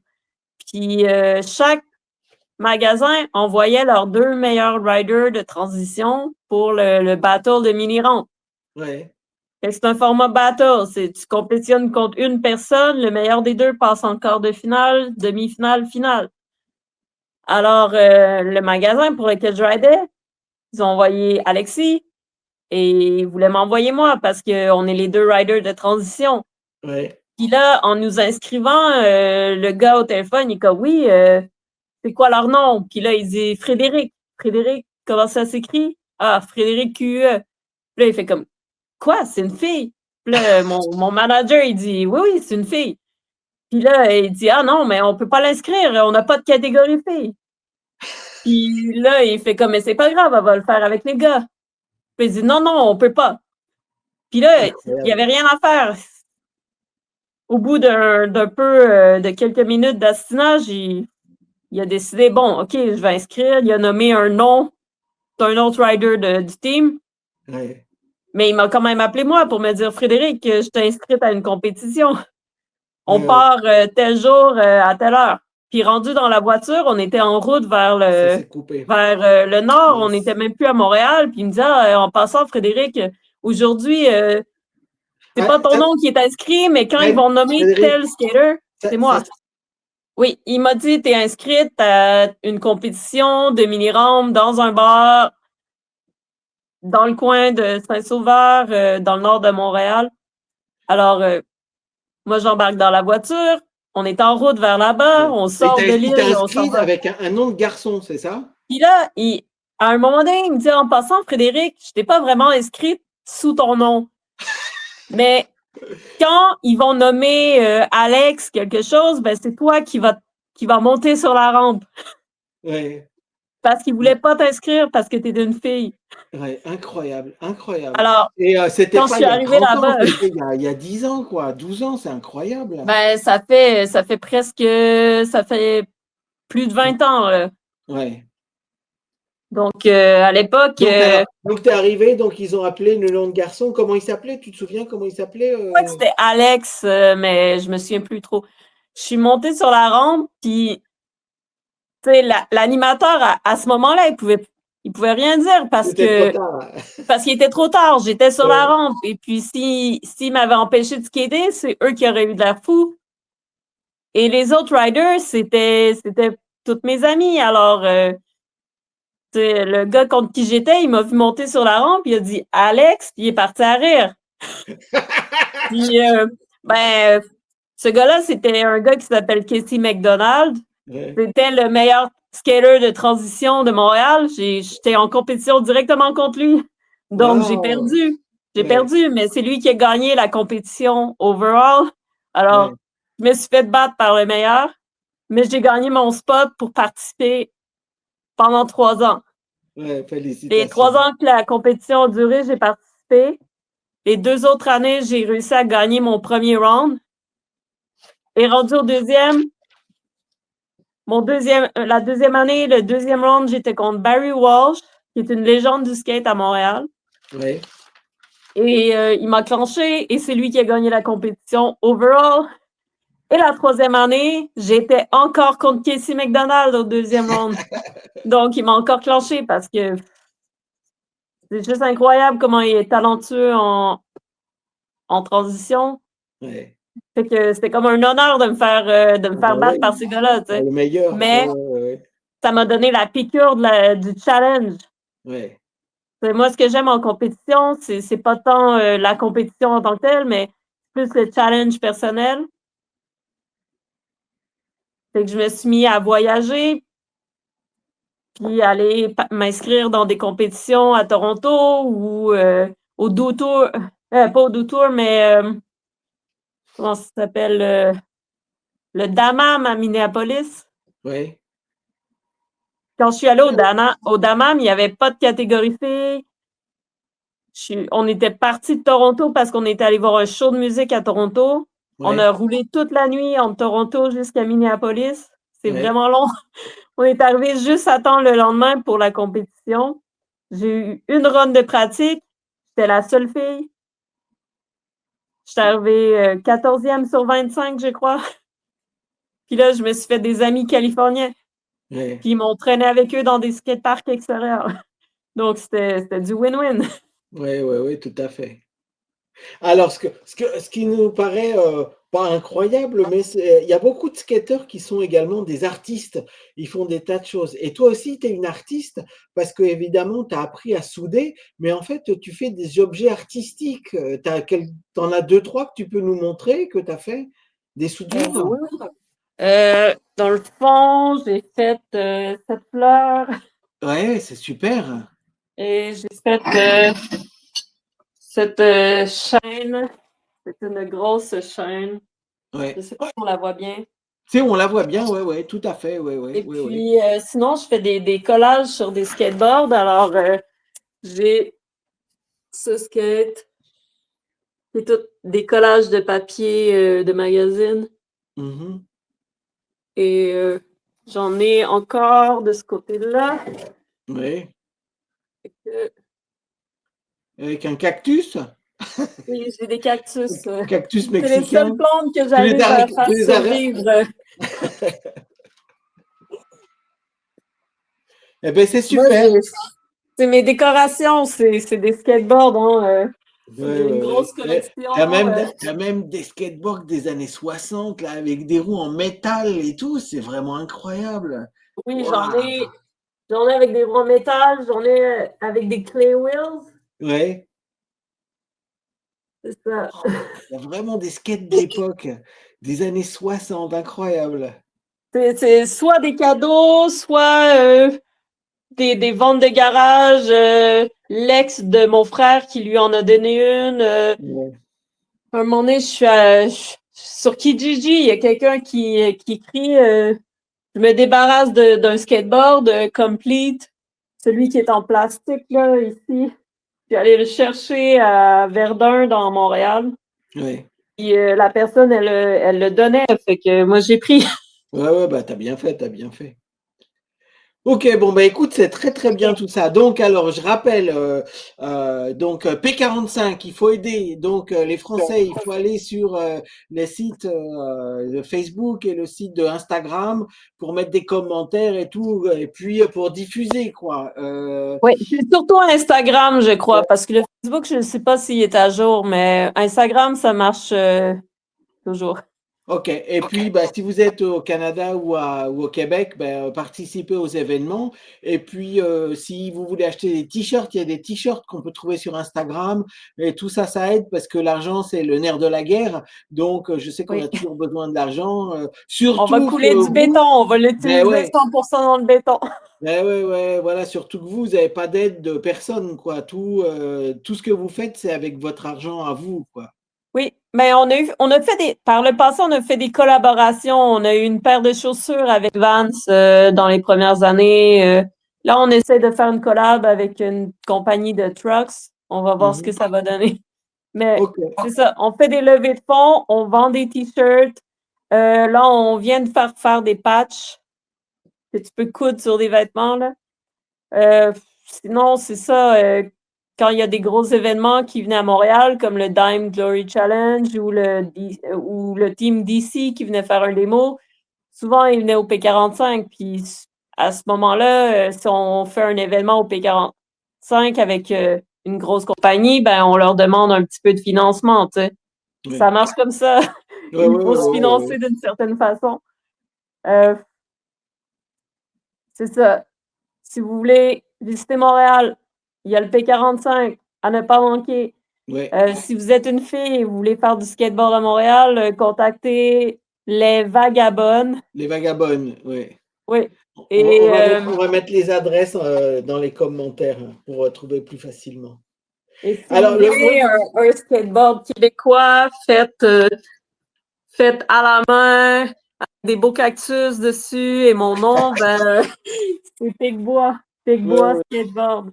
B: Puis chaque magasin envoyait leurs deux meilleurs riders de transition pour le battle de mini-rampe.
A: ouais,
B: Fait que c'est un format battle. Tu compétitionnes contre une personne, le meilleur des deux passe en quart de finale, demi-finale, finale. Alors, le magasin pour lequel je ridais, ils ont envoyé Alexis et ils voulaient m'envoyer moi parce qu'on est les deux riders de transition.
A: ouais.
B: Puis là, en nous inscrivant, le gars au téléphone, il est comme oui, c'est quoi leur nom? Puis là, il dit Frédéric. Frédéric, comment ça s'écrit? Ah, Frédéric QE. Puis là, il fait comme quoi? C'est une fille. Puis là, mon manager, il dit oui, oui, c'est une fille. Puis là, il dit ah non, mais on peut pas l'inscrire, on n'a pas de catégorie fille. Puis là, il fait comme, mais c'est pas grave, elle va le faire avec les gars. Puis il dit, non, non, on peut pas. Puis là, il y avait
A: Incroyable.
B: rien à faire. Au bout d'un peu, de quelques minutes d'astinage, il a décidé, bon, OK, je vais inscrire. Il a nommé un nom d'un autre rider du team.
A: Ouais.
B: Mais il m'a quand même appelé moi pour me dire, Frédéric, je t'ai inscrite à une compétition. On
A: Ouais, ouais.
B: part tel jour à telle heure. Puis rendu dans la voiture, on était en route
A: Ça s'est coupé.
B: vers le nord. On n'était
A: Mince.
B: même plus à Montréal. Puis il me dit, ah, en passant, Frédéric, aujourd'hui, c'est
A: Ah,
B: pas ton nom qui est inscrit, mais quand ils vont nommer
A: Frédéric,
B: tel skater, c'est
A: ça,
B: moi. Oui, il m'a dit, t'es inscrite à une compétition de mini-rampe dans un bar dans le coin de Saint-Sauveur, dans le nord de Montréal. Alors, moi, j'embarque dans la voiture. On est en route vers là-bas.
A: ouais.
B: On
A: Et
B: sort de
A: il t'a
B: l'île et on s'en
A: inscrit
B: va.
A: avec un nom de garçon, c'est ça?
B: Puis là, à un moment donné, il me dit en passant, Frédéric, je t'ai pas vraiment inscrite sous ton nom. Mais quand ils vont nommer Alex quelque chose, ben c'est toi qui va monter sur la rampe.
A: Ouais.
B: Parce qu'ils voulaient pas t'inscrire parce que tu es une fille.
A: Ouais, incroyable, incroyable.
B: Alors,
A: Et c'était
B: quand je
A: pas
B: suis
A: il y a
B: arrivée
A: 30 ans,
B: là-bas,
A: c'était il y a 10 ans, quoi, 12 ans, c'est incroyable.
B: ben ça fait plus de 20 ans. Là.
A: Ouais.
B: Donc, à l'époque,
A: Donc t'es arrivé, donc ils ont appelé le nom de garçon. Comment il s'appelait? Tu te souviens comment il s'appelait?
B: je crois que c'était Alex, mais je me souviens plus trop. Je suis montée sur la rampe, puis tu sais, l'animateur à ce moment-là, il pouvait rien dire
A: C'était trop tard.
B: parce qu'il était trop tard. J'étais sur la
A: Ouais.
B: rampe et puis s'ils m'avaient empêché de skater, c'est eux qui auraient eu de la fou. Et les autres riders, c'était toutes mes amies. Alors, tu sais, le gars contre qui j'étais, il m'a vu monter sur la rampe, il a dit Alex, puis il est parti à rire. Puis, ben, ce gars-là, c'était un gars qui s'appelle Casey McDonald.
A: Ouais.
B: C'était le meilleur. skater de transition de Montréal. J'étais en compétition directement contre lui. Donc, j'ai
A: Wow.
B: perdu. J'ai
A: Ouais,
B: perdu, mais c'est lui qui a gagné la compétition overall. Alors,
A: ouais,
B: je me suis fait battre par le meilleur, mais j'ai gagné mon spot pour participer pendant 3 ans.
A: ouais,
B: Les 3
A: félicitations.
B: ans que la compétition a duré, j'ai participé. Les 2 autres années, j'ai réussi à gagner mon premier round. Et rendu au deuxième, la deuxième année, le deuxième round, j'étais contre Barry Walsh, qui est une légende du skate à Montréal.
A: Ouais.
B: Et il m'a clenché et c'est lui qui a gagné la compétition overall. Et la troisième année, j'étais encore contre Casey McDonald au deuxième round. Donc, il m'a encore clenché parce que c'est juste incroyable comment il est talentueux en transition.
A: Ouais.
B: Fait que c'était comme un honneur de me
A: Ah
B: faire
A: bah
B: battre
A: ouais,
B: par ces gars-là, tu sais.
A: le meilleur. Ouais,
B: Mais
A: ouais, ouais.
B: ça m'a donné la piqûre du challenge.
A: Ouais.
B: Moi, ce que j'aime en compétition, c'est pas tant la compétition en tant que telle, mais plus le challenge personnel. Fait que je me suis mis à voyager, puis aller m'inscrire dans des compétitions à Toronto ou au Do Tour, pas au Do Tour, mais comment ça s'appelle? Le Damam à Minneapolis.
A: Ouais.
B: Quand je suis allée au Damam, il n'y avait pas de catégorie filles. On était parti de Toronto parce qu'on était allé voir un show de musique à Toronto. On
A: Ouais.
B: a roulé toute la nuit entre Toronto jusqu'à Minneapolis. C'est
A: Ouais.
B: vraiment long. On est arrivé juste à temps le lendemain pour la compétition. J'ai eu une run de pratique. J'étais la seule fille. J'étais arrivée 14e sur 25, je crois. Puis là, je me suis fait des amis californiens.
A: Ouais.
B: Puis ils m'ont traîné avec eux dans des skateparks extérieurs. Donc, c'était du win-win.
A: Ouais, ouais, ouais, tout à fait. Alors, ce qui nous paraît pas incroyable, mais il y a beaucoup de skateurs qui sont également des artistes. Ils font des tas de choses. Et toi aussi, tu es une artiste parce que évidemment, tu as appris à souder, mais en fait, tu fais des objets artistiques. T'en as deux, trois que tu peux nous montrer que tu as fait? Des soudures?
B: Oui. Dans le fond, j'ai fait cette fleur
A: Ouais, c'est super.
B: et j'ai fait cette chaîne. C'est une grosse chaîne. Je
A: Ouais.
B: sais pas si on la voit bien.
A: Tu sais, on la voit bien, ouais, ouais, tout à fait, ouais, ouais,
B: Et
A: ouais, ouais.
B: puis, sinon, je fais des collages sur des skateboards. Alors, j'ai ce skate, c'est tout des collages de papier de magazine.
A: Mhm.
B: Et j'en ai encore de ce côté-là.
A: Ouais.
B: Euh,
A: Avec un cactus?
B: oui, j'ai des cactus.
A: Cactus
B: C'est les seules
A: mexicain?
B: plantes que
A: Tu les
B: j'arrive
A: as,
B: à
A: tu
B: faire
A: les as,
B: survivre.
A: eh ben c'est
B: Moi,
A: super.
B: c'est mes décorations, c'est des skateboards. Hein,
A: Ouais,
B: j'ai une
A: ouais,
B: grosse
A: ouais.
B: collection.
A: T'as même des skateboards des années 60 là, avec des roues en métal et tout. C'est vraiment incroyable.
B: Oui,
A: Waouh.
B: j'en ai avec des roues en métal, j'en ai avec des clay wheels.
A: Ouais.
B: C'est ça.
A: Il y a vraiment des skates d'époque, des années 60, incroyable.
B: C'est soit des cadeaux, soit des ventes de garage. L'ex de mon frère qui lui en a donné une.
A: Ouais.
B: Un moment donné, sur Kijiji, il y a quelqu'un qui crie je me débarrasse d'un skateboard complete, celui qui est en plastique là, ici. Je suis allée le chercher à Verdun, dans Montréal.
A: Ouais.
B: Puis la personne, elle le donnait. Fait que moi, j'ai pris.
A: Ouais, ouais, bah t'as bien fait, t'as bien fait. OK, bon, bah, écoute, c'est très, très bien tout ça. Donc alors, je rappelle, donc P45, il faut aider donc les Français, il faut aller sur, les sites, de Facebook et le site de Instagram pour mettre des commentaires et tout et puis, pour diffuser quoi.
B: Oui, c'est surtout Instagram, je crois, parce que le Facebook, je ne sais pas s'il est à jour, mais Instagram, ça marche toujours.
A: Ok. Et puis, bah, si vous êtes au Canada ou au Québec, bah, participez aux événements. Et puis, si vous voulez acheter des t-shirts, il y a des t-shirts qu'on peut trouver sur Instagram. Et tout ça, ça aide parce que l'argent, c'est le nerf de la guerre. Donc, je sais qu'on a
B: Oui.
A: toujours besoin de l'argent.
B: On va
A: Surtout
B: couler
A: que
B: du béton,
A: vous,
B: on va
A: ben
B: l'utiliser
A: ouais,
B: 100% dans le béton.
A: ben ouais, ouais, voilà, surtout que vous n'avez pas d'aide de personne, quoi. Tout ce que vous faites, c'est avec votre argent à vous, quoi.
B: Oui, mais on a fait par le passé, on a fait des collaborations. On a eu une paire de chaussures avec Vans dans les premières années. Là, on essaie de faire une collab avec une compagnie de trucks. On va voir ce que
A: Mhm.
B: ça va donner. Mais
A: Ok.
B: c'est ça, on fait des levées de fonds, on vend des t-shirts. Là, on vient de faire des patchs que tu peux coudre sur des vêtements, là. Sinon, c'est ça, quand il y a des gros événements qui venaient à Montréal, comme le Dime Glory Challenge ou le Team DC qui venait faire un démo, souvent ils venaient au P45. Puis à ce moment-là, si on fait un événement au P45 avec une grosse compagnie, ben on leur demande un petit peu de financement, tu sais. Ça
A: Oui.
B: marche comme ça.
A: Ouais,
B: Il
A: ouais,
B: faut se
A: ouais, ouais, ouais.
B: financer d'une certaine façon. Euh, c'est ça. Si vous voulez visiter Montréal, il y a le P45 à ne pas manquer.
A: Ouais.
B: Si vous êtes une fille et vous voulez faire du skateboard à Montréal, contactez les Vagabondes.
A: Les vagabondes, oui.
B: Oui.
A: On va,
B: Et,
A: on va mettre, on va mettre les adresses dans les commentaires pour trouver plus facilement.
B: et si vous
A: Alors,
B: voulez un skateboard québécois fait à la main, avec des beau cactus dessus et mon nom, ben c'est Picbois.
A: ouais,
B: Picbois
A: ouais.
B: Skateboard.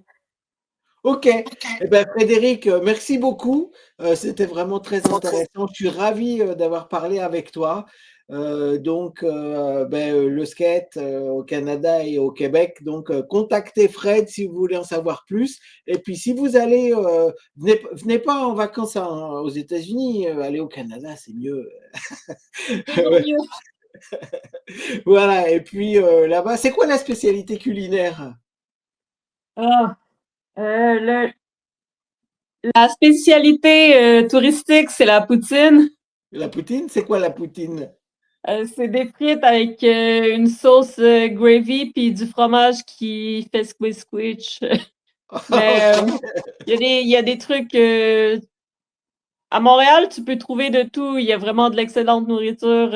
A: Ok. Eh ben, Frédéric, merci beaucoup. C'était vraiment très intéressant. Je suis ravi d'avoir parlé avec toi. Le skate au Canada et au Québec. Donc, contactez Fred si vous voulez en savoir plus. Et puis, si vous allez, venez pas en vacances aux États-Unis, allez au Canada, c'est mieux.
B: Toujours
A: Ouais.
B: mieux.
A: Voilà. Et puis là-bas, c'est quoi la spécialité culinaire?
B: Ah, le la spécialité touristique, c'est la poutine.
A: La poutine? C'est quoi la poutine?
B: C'est des frites avec une sauce gravy puis du fromage qui fait squish squish. Mais
A: Ok.
B: il y a des trucs. À Montréal, tu peux trouver de tout. Il y a vraiment de l'excellente nourriture.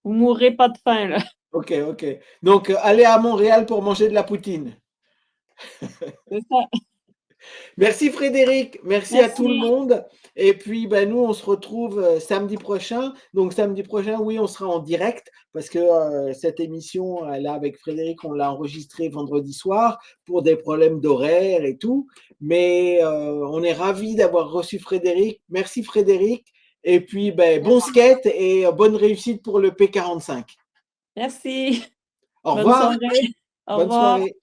B: Vous mourrez pas de faim, là.
A: Ok, ok. Donc, allez à Montréal pour manger de la poutine.
B: C'est ça.
A: Merci Frédéric, merci à tout le
B: Merci.
A: monde. Et puis, ben, nous, on se retrouve samedi prochain. Donc, samedi prochain, oui, on sera en direct parce que cette émission, là, avec Frédéric, on l'a enregistrée vendredi soir pour des problèmes d'horaire et tout. Mais on est ravis d'avoir reçu Frédéric. Merci Frédéric. Et puis, ben, bon skate et bonne réussite pour le P45.
B: Merci.
A: Au
B: Bonne
A: revoir,
B: soirée. Au
A: bonne
B: revoir.
A: soirée.